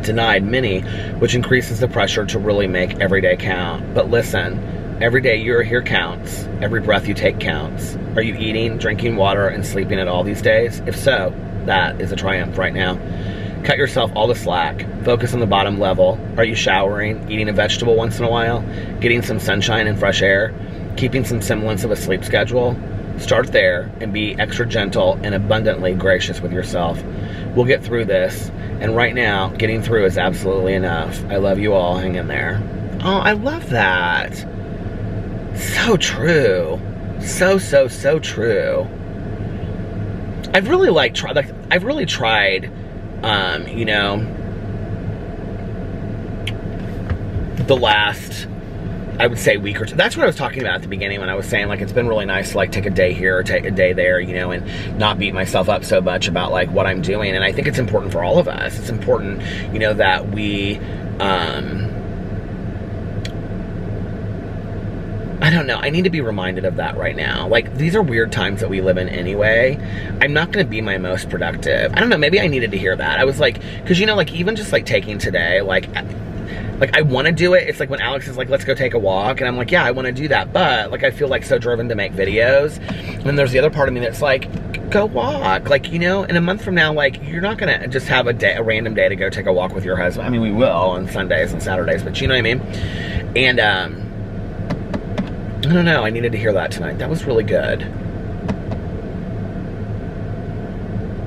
denied many, which increases the pressure to really make every day count. But listen, every day you're here counts. Every breath you take counts. Are you eating, drinking water, and sleeping at all these days? If so, that is a triumph right now. Cut yourself all the slack. Focus on the bottom level. Are you showering, eating a vegetable once in a while, getting some sunshine and fresh air, keeping some semblance of a sleep schedule? Start there and be extra gentle and abundantly gracious with yourself. We'll get through this, and right now, getting through is absolutely enough. I love you all. Hang in there. Oh, I love that. So true. So true. I've really tried, you know, the last, I would say, week or two. That's what I was talking about at the beginning when I was saying, like, it's been really nice to, like, take a day here or take a day there, you know, and not beat myself up so much about, like, what I'm doing. And I think it's important for all of us. It's important, you know, that we, I don't know. I need to be reminded of that right now. Like, these are weird times that we live in anyway. I'm not going to be my most productive. I don't know. Maybe I needed to hear that. I was like, because, you know, like, even just, like, taking today, like I want to do it. It's like when Alex is like, let's go take a walk. And I'm like, yeah, I want to do that. But, like, I feel, like, so driven to make videos. And then there's the other part of me that's like, go walk. Like, you know, in a month from now, like, you're not going to just have a random day to go take a walk with your husband. I mean, we will on Sundays and Saturdays, but you know what I mean? And, I don't know. I needed to hear that tonight. That was really good.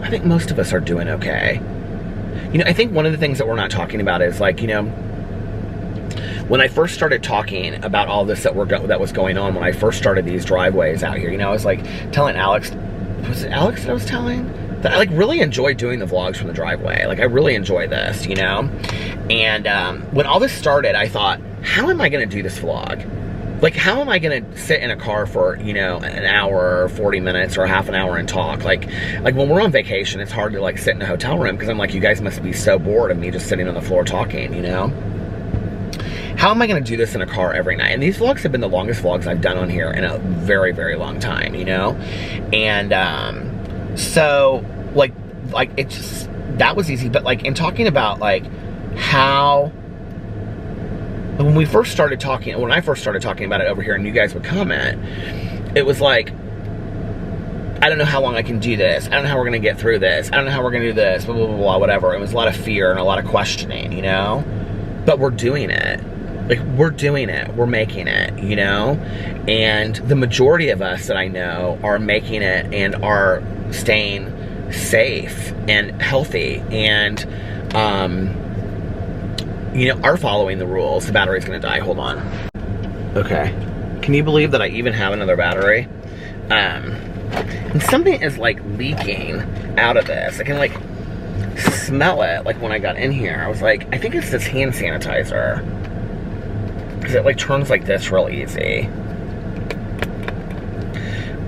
I think most of us are doing okay. You know, I think one of the things that we're not talking about is, like, you know, when I first started talking about all this that was going on, when I first started these driveways out here, you know, I was like telling Alex, was it Alex that I was telling? That I, like, really enjoy doing the vlogs from the driveway. Like, I really enjoy this, you know? And when all this started, I thought, how am I going to do this vlog? Like, how am I going to sit in a car for, you know, an hour or 40 minutes or half an hour and talk? Like when we're on vacation, it's hard to, like, sit in a hotel room because I'm like, you guys must be so bored of me just sitting on the floor talking, you know? How am I going to do this in a car every night? And these vlogs have been the longest vlogs I've done on here in a very, very long time, you know? And so, like it just, that was easy. But, like, in talking about, like, how... When I first started talking about it over here and you guys would comment, it was like, I don't know how long I can do this. I don't know how we're going to get through this. I don't know how we're going to do this, blah, blah, blah, blah, whatever. It was a lot of fear and a lot of questioning, you know? But we're doing it. Like, we're doing it. We're making it, you know? And the majority of us that I know are making it and are staying safe and healthy and, you know, are following the rules. The battery's gonna die. Hold on. Okay. Can you believe that I even have another battery? And something is, like, leaking out of this. I can, like, smell it, like, when I got in here. I was like, I think it's this hand sanitizer. Because it, like, turns like this real easy.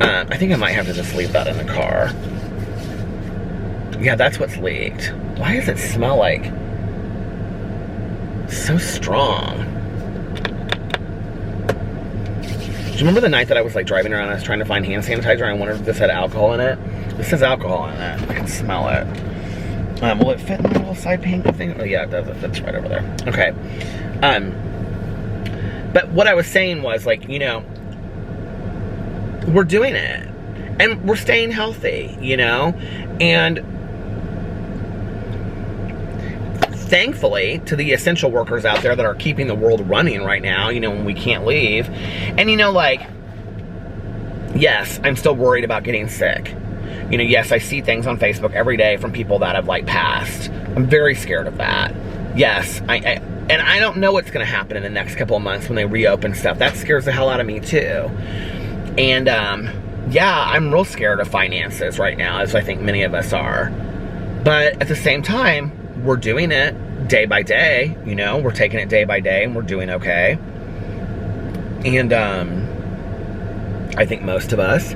I think I might have to just leave that in the car. Yeah, that's what's leaked. Why does it smell like... so strong? Do you remember the night that I was, like, driving around and I was trying to find hand sanitizer and I wondered if this had alcohol in it? This has alcohol in it. I can smell it. Will it fit in my little side panel thing? Oh yeah, it does. It fits right over there. Okay. But what I was saying was, like, you know, we're doing it. And we're staying healthy, you know? And thankfully, to the essential workers out there that are keeping the world running right now, you know, when we can't leave. And, you know, like, yes, I'm still worried about getting sick. You know, yes, I see things on Facebook every day from people that have, like, passed. I'm very scared of that. Yes, and I don't know what's going to happen in the next couple of months when they reopen stuff. That scares the hell out of me, too. And, yeah, I'm real scared of finances right now, as I think many of us are. But at the same time, we're doing it day by day, you know? We're taking it day by day, and we're doing okay. And, I think most of us.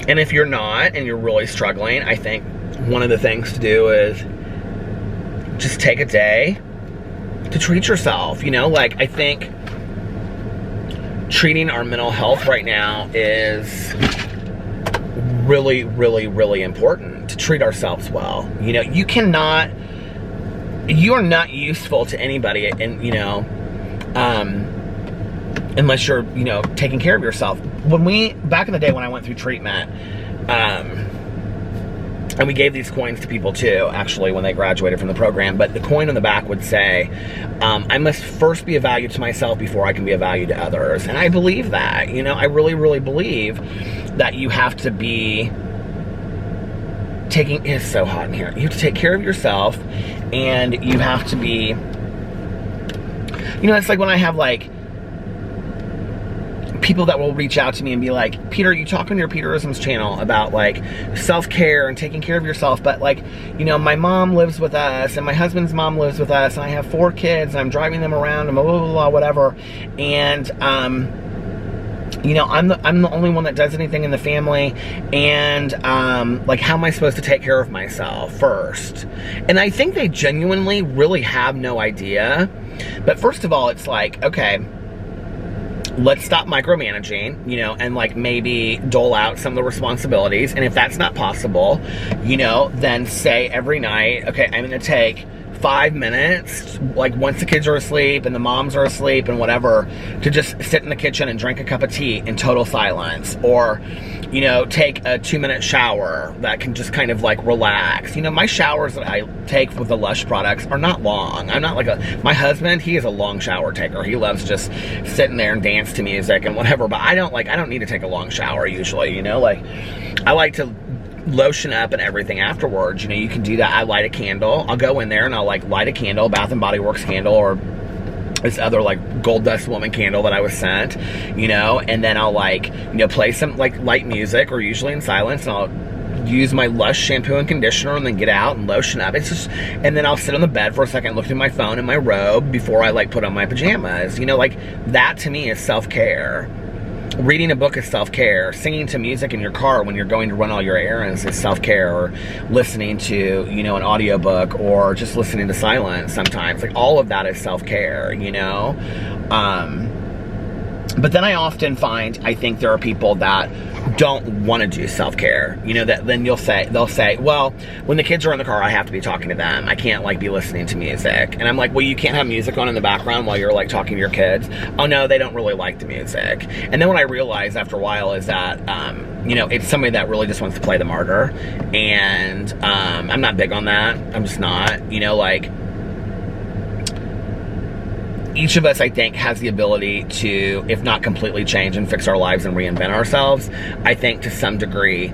And if you're not, and you're really struggling, I think one of the things to do is just take a day to treat yourself, you know? Like, I think treating our mental health right now is really, really, really important, to treat ourselves well. You know, you are not useful to anybody, and, you know, unless you're, you know, taking care of yourself. Back in the day when I went through treatment, and we gave these coins to people too, actually, when they graduated from the program, but the coin on the back would say, I must first be of value to myself before I can be of value to others. And I believe that, you know, I really, really believe that you have to be it's so hot in here. You have to take care of yourself, and you have to be, you know, it's like when I have, like, people that will reach out to me and be like, Peter, you talk on your Peterisms channel about, like, self-care and taking care of yourself, but, like, you know, my mom lives with us, and my husband's mom lives with us, and I have 4 kids, and I'm driving them around, and blah, blah, blah, whatever, and, you know, I'm the only one that does anything in the family, and, like, how am I supposed to take care of myself first? And I think they genuinely really have no idea. But first of all, it's like, okay, let's stop micromanaging, you know, and, like, maybe dole out some of the responsibilities. And if that's not possible, you know, then say every night, okay, I'm going to take 5 minutes, like, once the kids are asleep and the moms are asleep and whatever, to just sit in the kitchen and drink a cup of tea in total silence. Or, you know, take a 2-minute shower that can just kind of, like, relax. You know, my showers that I take with the Lush products are not long. I'm not like my husband, he is a long shower taker. He loves just sitting there and dance to music and whatever, but I don't need to take a long shower usually, you know? Like, I like to lotion up and everything afterwards. You know, you can do that. I light a candle. I'll go in there and I'll, like, light a candle, Bath and Body Works candle, or this other, like, Gold Dust Woman candle that I was sent, you know, and then I'll, like, you know, play some, like, light music, or usually in silence, and I'll use my Lush shampoo and conditioner, and then get out and lotion up. It's just, and then I'll sit on the bed for a second, look through my phone and my robe before I, like, put on my pajamas. You know, like, that to me is self-care. Reading a book is self-care. Singing to music in your car when you're going to run all your errands is self-care. Or listening to, you know, an audiobook, or just listening to silence sometimes. Like, all of that is self-care, you know? But then I often find, I think there are people that don't want to do self-care. You know, that then they'll say, well, when the kids are in the car, I have to be talking to them. I can't, like, be listening to music. And I'm like, well, you can't have music on in the background while you're, like, talking to your kids. Oh, no, they don't really like the music. And then what I realized after a while is that, you know, it's somebody that really just wants to play the martyr. And I'm not big on that. I'm just not. You know, like, each of us, I think, has the ability to, if not completely change and fix our lives and reinvent ourselves, I think to some degree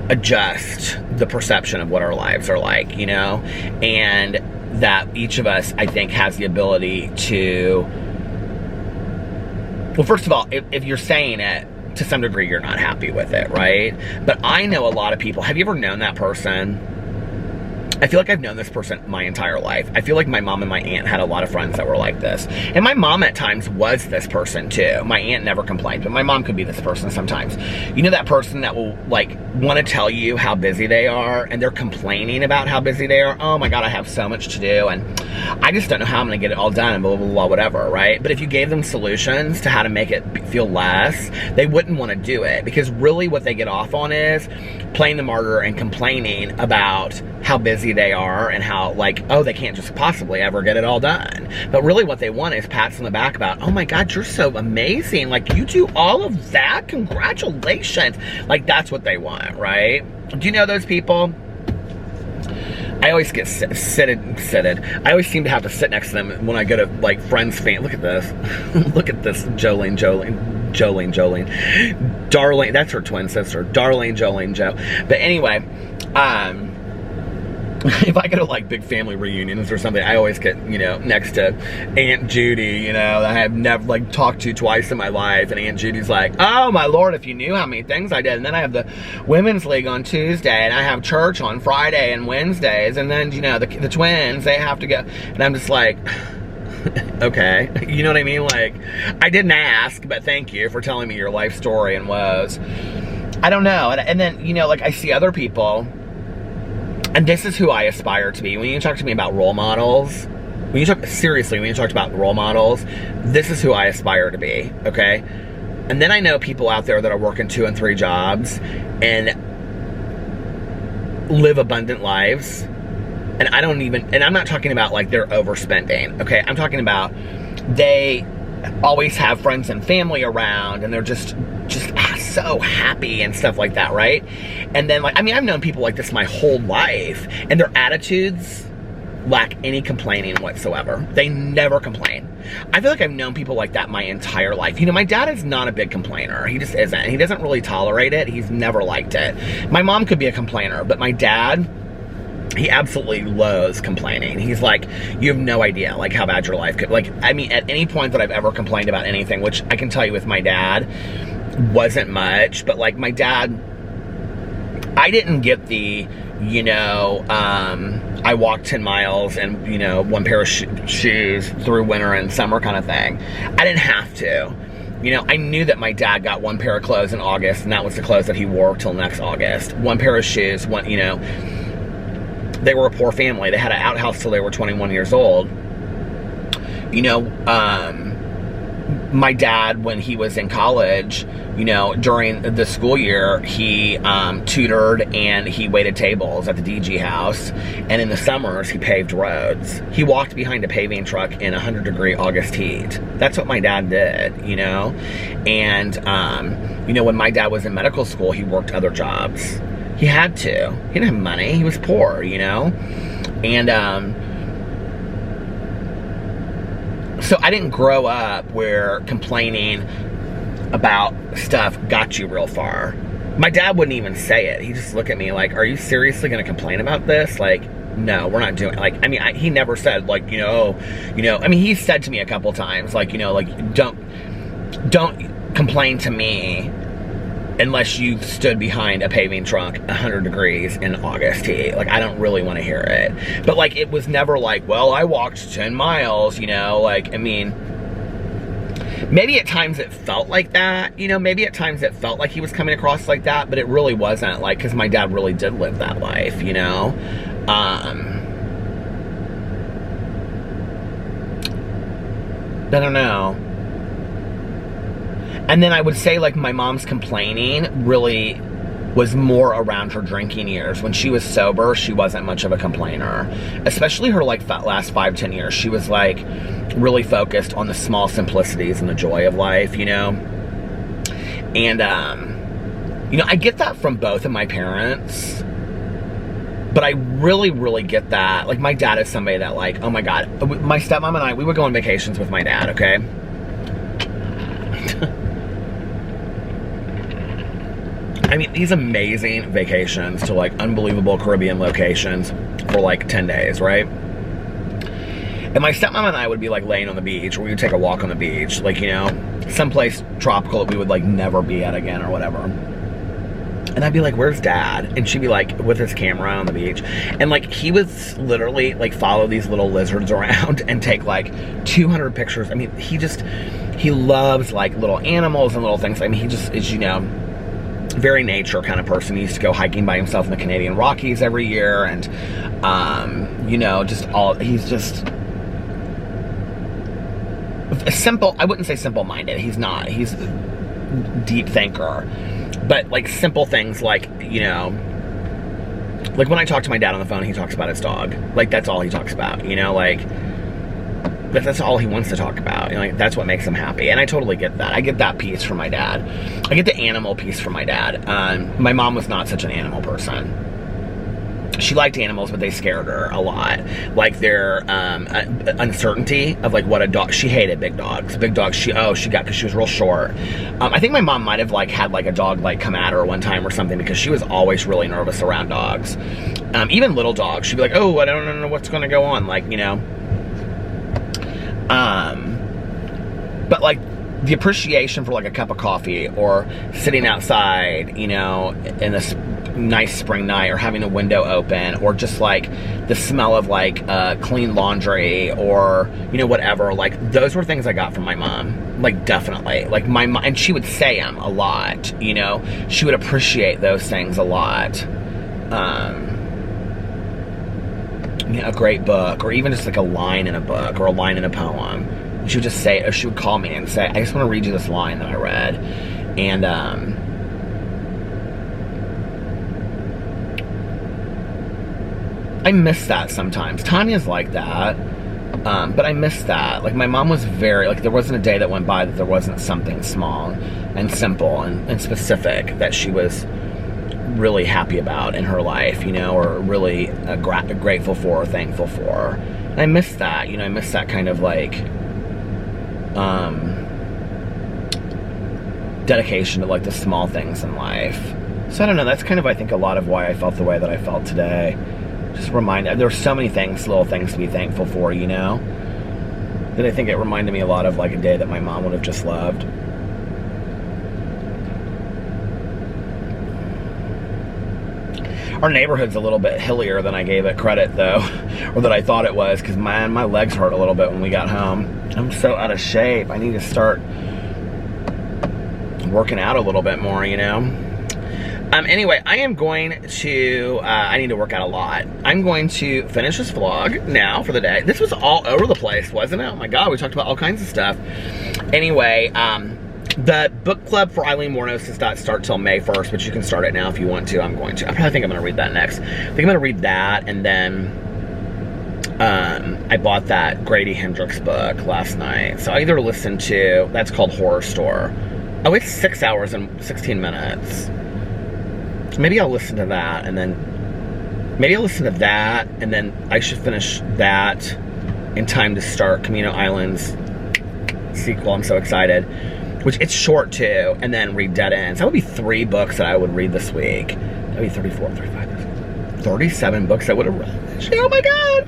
adjust the perception of what our lives are like, you know? And that each of us, I think, has the ability to, well, first of all, if you're saying it, to some degree, you're not happy with it, right? But I know a lot of people. Have you ever known that person? I feel like I've known this person my entire life. I feel like my mom and my aunt had a lot of friends that were like this. And my mom at times was this person too. My aunt never complained, but my mom could be this person sometimes. You know, that person that will, like, want to tell you how busy they are, and they're complaining about how busy they are. Oh my God, I have so much to do, and I just don't know how I'm going to get it all done, and blah, blah, blah, whatever, right? But if you gave them solutions to how to make it feel less, they wouldn't want to do it, because really what they get off on is playing the martyr and complaining about how busy they are and how, like, oh, they can't just possibly ever get it all done. But really what they want is pats on the back about, oh my God, you're so amazing. Like, you do all of that? Congratulations. Like, that's what they want, right? Do you know those people? I always get seated. I always seem to have to sit next to them when I go to like friends' fan. Look at this. Look at this. Jolene. Darlene, that's her twin sister. Darlene, Jolene, Joe. But anyway, if I go to like big family reunions or something, I always get, you know, next to Aunt Judy, you know, that I have never like talked to twice in my life. And Aunt Judy's like, oh my Lord, if you knew how many things I did. And then I have the Women's League on Tuesday, and I have church on Friday and Wednesdays. And then, you know, the twins, they have to go. And I'm just like, okay, you know what I mean? Like, I didn't ask, but thank you for telling me your life story and woes. I don't know. And then, you know, like I see other people, and this is who I aspire to be. When you talk to me about role models, when you talk about role models, this is who I aspire to be, okay? And then I know people out there that are working 2 and 3 jobs and live abundant lives. And I'm not talking about like they're overspending, okay? I'm talking about they always have friends and family around, and they're just so happy and stuff like that, right? And then, like, I mean, I've known people like this my whole life, and their attitudes lack any complaining whatsoever. They never complain. I feel like I've known people like that my entire life. You know, my dad is not a big complainer. He just isn't. He doesn't really tolerate it. He's never liked it. My mom could be a complainer, but my dad, he absolutely loathes complaining. He's like, you have no idea, like, how bad your life could, like, I mean, at any point that I've ever complained about anything, which I can tell you with my dad, wasn't much, but, like, my dad, I didn't get the, you know, I walked 10 miles and, you know, 1 pair of shoes through winter and summer kind of thing. I didn't have to. You know, I knew that my dad got 1 pair of clothes in August, and that was the clothes that he wore till next August. 1 pair of shoes, one, you know, they were a poor family. They had an outhouse till they were 21 years old. You know, my dad, when he was in college, you know, during the school year, he tutored and he waited tables at the DG house. And in the summers, he paved roads. He walked behind a paving truck in 100-degree August heat. That's what my dad did, you know? And, you know, when my dad was in medical school, he worked other jobs. He had to. He didn't have money. He was poor, you know? And, so I didn't grow up where complaining about stuff got you real far. My dad wouldn't even say it. He'd just look at me like, are you seriously going to complain about this? Like, no, we're not doing it. Like, I mean, he never said, like, you know, I mean, he said to me a couple times, like, you know, like, don't complain to me unless you've stood behind a paving truck 100 degrees in August heat. Like, I don't really want to hear it. But, like, it was never like, well, I walked 10 miles, you know? Like, I mean, maybe at times it felt like that. You know, maybe at times it felt like he was coming across like that, but it really wasn't, like, because my dad really did live that life, you know? I don't know. And then I would say, like, my mom's complaining really was more around her drinking years. When she was sober, she wasn't much of a complainer. Especially her, like, last 5-10 years. She was, like, really focused on the small simplicities and the joy of life, you know? And, you know, I get that from both of my parents. But I really, really get that. Like, my dad is somebody that, like, oh my God. My stepmom and I, we would go on vacations with my dad, okay? I mean, these amazing vacations to, like, unbelievable Caribbean locations for, like, 10 days, right? And my stepmom and I would be, like, laying on the beach, or we would take a walk on the beach, like, you know, someplace tropical that we would, like, never be at again or whatever. And I'd be like, where's Dad? And she'd be, like, with his camera on the beach. And, like, he would literally, like, follow these little lizards around and take, like, 200 pictures. I mean, he loves, like, little animals and little things. I mean, he just is, you know, very nature kind of person. He used to go hiking by himself in the Canadian Rockies every year, and you know, he's just simple. I wouldn't say simple-minded. He's not. He's a deep thinker. But, like, simple things like, you know, like when I talk to my dad on the phone, he talks about his dog. Like, that's all he talks about, you know, like, that's all he wants to talk about. You know, like, that's what makes him happy. And I totally get that. I get that piece from my dad. I get the animal piece from my dad. My mom was not such an animal person. she liked animals, but they scared her a lot. Like their uncertainty of like what a dog. She hated big dogs. Big dogs. She got because she was real short. I think my mom might have like had like a dog like come at her one time or something because she was always really nervous around dogs. Even little dogs. She'd be like, oh, I don't know what's going to go on. Like, you know. But like the appreciation for like a cup of coffee or sitting outside, you know, in this nice spring night, or having a window open, or just like the smell of like clean laundry, or you know, whatever, like those were things I got from my mom. Like definitely, like my mom, and she would say them a lot, you know, she would appreciate those things a lot. You know, a great book, or even just like a line in a book or a line in a poem. She would just say, or she would call me and say, I just want to read you this line that I read. And I miss that sometimes. Tanya's like that, but I miss that. Like my mom was very, like there wasn't a day that went by that there wasn't something small and simple and specific that she was really happy about in her life, you know, or really grateful for or thankful for. And I miss that, you know, I miss that kind of like dedication to like the small things in life. So I don't know, that's kind of I think a lot of why I felt the way that I felt today. Just there's so many things, little things to be thankful for, you know, that I think it reminded me a lot of like a day that my mom would have just loved. Our neighborhood's a little bit hillier than I gave it credit though, or that I thought it was, because man, my legs hurt a little bit when we got home. I'm so out of shape. I need to start working out a little bit more, you know. Anyway, I am going to, I need to work out a lot. I'm going to finish this vlog now for the day. This was all over the place, wasn't it? Oh my God, we talked about all kinds of stuff. Anyway, the book club for Aileen Wuornos does not start till May 1st, but you can start it now if you want to. I'm going to. I probably think I'm going to read that next. I think I'm going to read that, and then I bought that Grady Hendrix book last night. So I either listen to, that's called Horror Store. Oh, it's 6 hours and 16 minutes. So maybe I'll listen to that, and then I should finish that in time to start Camino Island's sequel. I'm so excited. Which it's short too, and then read Dead Ends. That would be 3 books that I would read this week. That would be 34, 35, 37 books I would have read this year. Oh my God.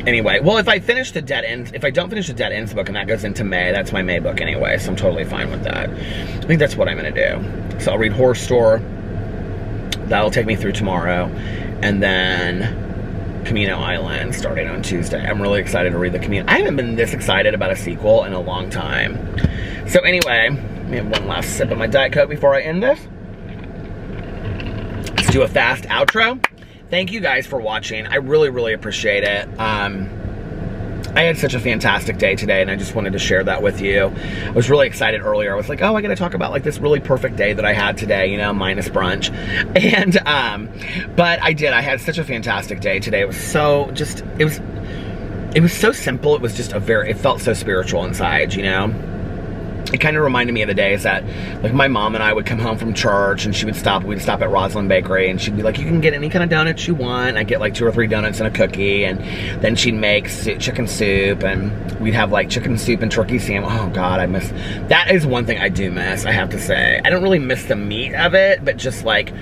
Anyway, well, if I don't finish the Dead Ends book and that goes into May, that's my May book anyway, so I'm totally fine with that. I think that's what I'm gonna do. So I'll read Horror Store. That'll take me through tomorrow. And then Camino Island starting on Tuesday. I'm really excited to read the Camino. I haven't been this excited about a sequel in a long time. So anyway, let me have one last sip of my Diet Coke before I end this. Let's do a fast outro. Thank you guys for watching. I really, really appreciate it. I had such a fantastic day today, and I just wanted to share that with you. I was really excited earlier. I was like, oh, I gotta talk about like this really perfect day that I had today, you know, minus brunch. And, but I did. I had such a fantastic day today. It was so just, it was so simple. It was just it felt so spiritual inside, you know? It kind of reminded me of the days that, like, my mom and I would come home from church, and we'd stop at Rosalind Bakery, and she'd be like, you can get any kind of donuts you want. I'd get like 2 or 3 donuts and a cookie, and then she'd make chicken soup, and we'd have like chicken soup and turkey sandwich. Oh God, that is one thing I do miss, I have to say. I don't really miss the meat of it, but just like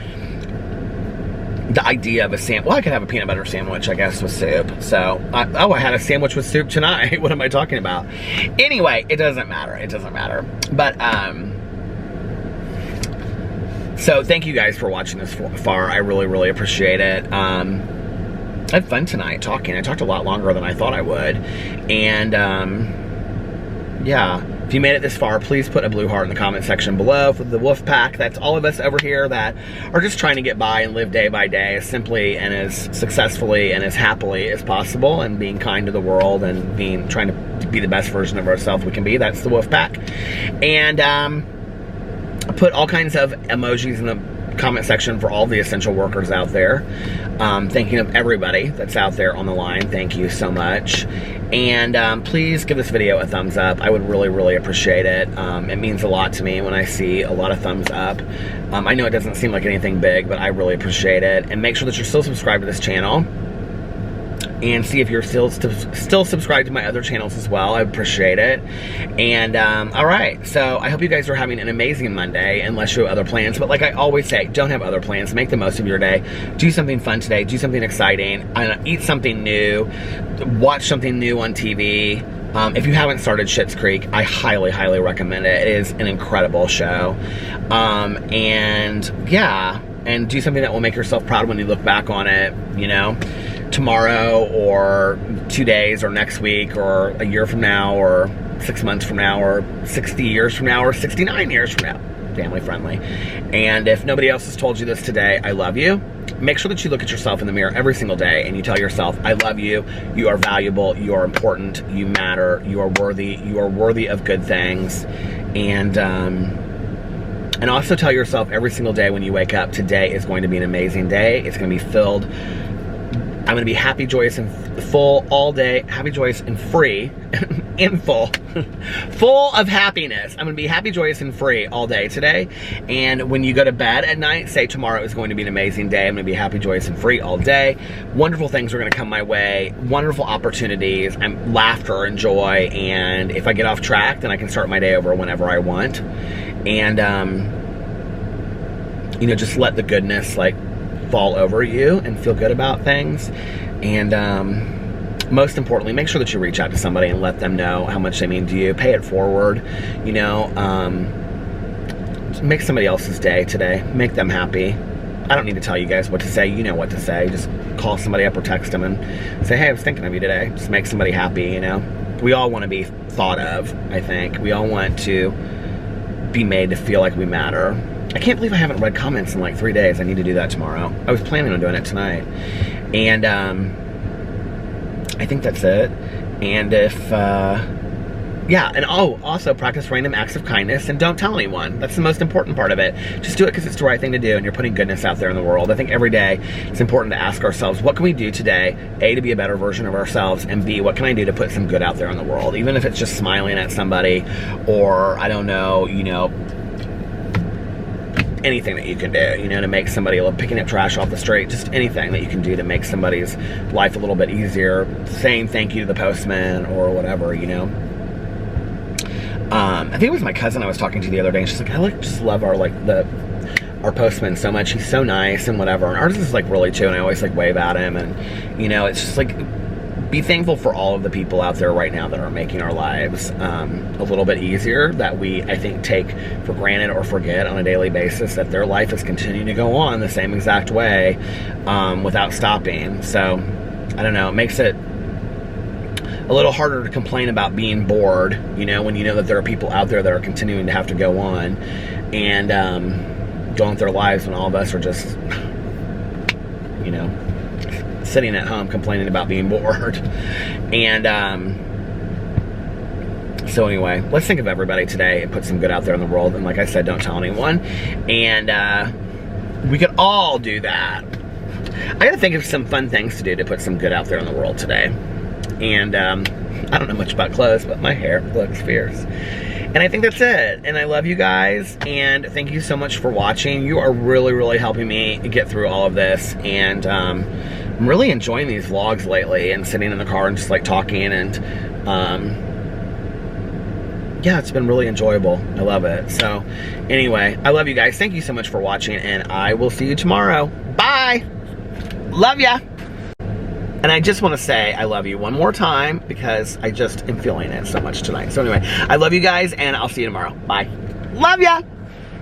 the idea of a sandwich. Well, I could have a peanut butter sandwich, I guess, with soup. So, I had a sandwich with soup tonight. What am I talking about? Anyway, it doesn't matter. It doesn't matter. But, so thank you guys for watching this far. I really, really appreciate it. I had fun tonight talking. I talked a lot longer than I thought I would. And, yeah. If you made it this far, please put a blue heart in the comment section below for the wolf pack. That's all of us over here that are just trying to get by and live day by day as simply and as successfully and as happily as possible, and being kind to the world and trying to be the best version of ourselves we can be. That's the wolf pack. And put all kinds of emojis in the comment section for all the essential workers out there. Thinking of everybody that's out there on the line. Thank you so much. And please give this video a thumbs up. I would really, really appreciate it. It means a lot to me when I see a lot of thumbs up. I know it doesn't seem like anything big, but I really appreciate it. And make sure that you're still subscribed to this channel. And see if you're still subscribed to my other channels as well. I appreciate it. And all right, so I hope you guys are having an amazing Monday, unless you have other plans. But like I always say, don't have other plans. Make the most of your day. Do something fun today. Do something exciting. Eat something new. Watch something new on TV. If you haven't started Schitt's Creek, I highly, highly recommend it. It is an incredible show. And yeah, and do something that will make yourself proud when you look back on it, you know, tomorrow or 2 days or next week or a year from now or 6 months from now or 60 years from now or 69 years from now. Family friendly. And if nobody else has told you this today, I love you. Make sure that you look at yourself in the mirror every single day and you tell yourself, I love you, you are valuable, you are important, you matter, you are worthy of good things. And also tell yourself every single day when you wake up, today is going to be an amazing day. It's going to be filled. I'm going to be happy, joyous, and full all day. Happy, joyous, and free. And full. Full of happiness. I'm going to be happy, joyous, and free all day today. And when you go to bed at night, say tomorrow is going to be an amazing day. I'm going to be happy, joyous, and free all day. Wonderful things are going to come my way. Wonderful opportunities. And laughter and joy. And if I get off track, then I can start my day over whenever I want. And, you know, just let the goodness, like, fall over you and feel good about things. And most importantly, make sure that you reach out to somebody and let them know how much they mean to you. Pay it forward, you know. Make somebody else's day today. Make them happy. I don't need to tell you guys what to say. You know what to say. Just call somebody up or text them and say, hey, I was thinking of you today. Just make somebody happy, you know. We all want to be thought of, I think. We all want to be made to feel like we matter. I can't believe I haven't read comments in like 3 days. I need to do that tomorrow. I was planning on doing it tonight. And I think that's it. And if, yeah, and oh, also practice random acts of kindness and don't tell anyone. That's the most important part of it. Just do it because it's the right thing to do and you're putting goodness out there in the world. I think every day it's important to ask ourselves, what can we do today, A, to be a better version of ourselves, and B, what can I do to put some good out there in the world? Even if it's just smiling at somebody or, I don't know, you know, anything that you can do, you know, to make somebody, picking up trash off the street, just anything that you can do to make somebody's life a little bit easier, saying thank you to the postman or whatever, you know. I think it was my cousin I was talking to the other day, and she's like, I just love our postman so much. He's so nice and whatever. And ours is like really too, and I always like wave at him, and you know, it's just like, be thankful for all of the people out there right now that are making our lives a little bit easier, that we, I think, take for granted or forget on a daily basis, that their life is continuing to go on the same exact way without stopping. So, I don't know, it makes it a little harder to complain about being bored, you know, when you know that there are people out there that are continuing to have to go on and go on with their lives when all of us are just, you know, sitting at home complaining about being bored. And so anyway, let's think of everybody today and put some good out there in the world. And like I said, don't tell anyone. And we could all do that. I gotta think of some fun things to do to put some good out there in the world today. And I don't know much about clothes, but my hair looks fierce. And I think that's it. And I love you guys. And thank you so much for watching. You are really, really helping me get through all of this. And I'm really enjoying these vlogs lately and sitting in the car and just like talking. And yeah, it's been really enjoyable. I love it. So anyway, I love you guys. Thank you so much for watching. And I will see you tomorrow. Bye. Love ya. And I just want to say I love you one more time because I just am feeling it so much tonight. So anyway, I love you guys and I'll see you tomorrow. Bye. Love ya.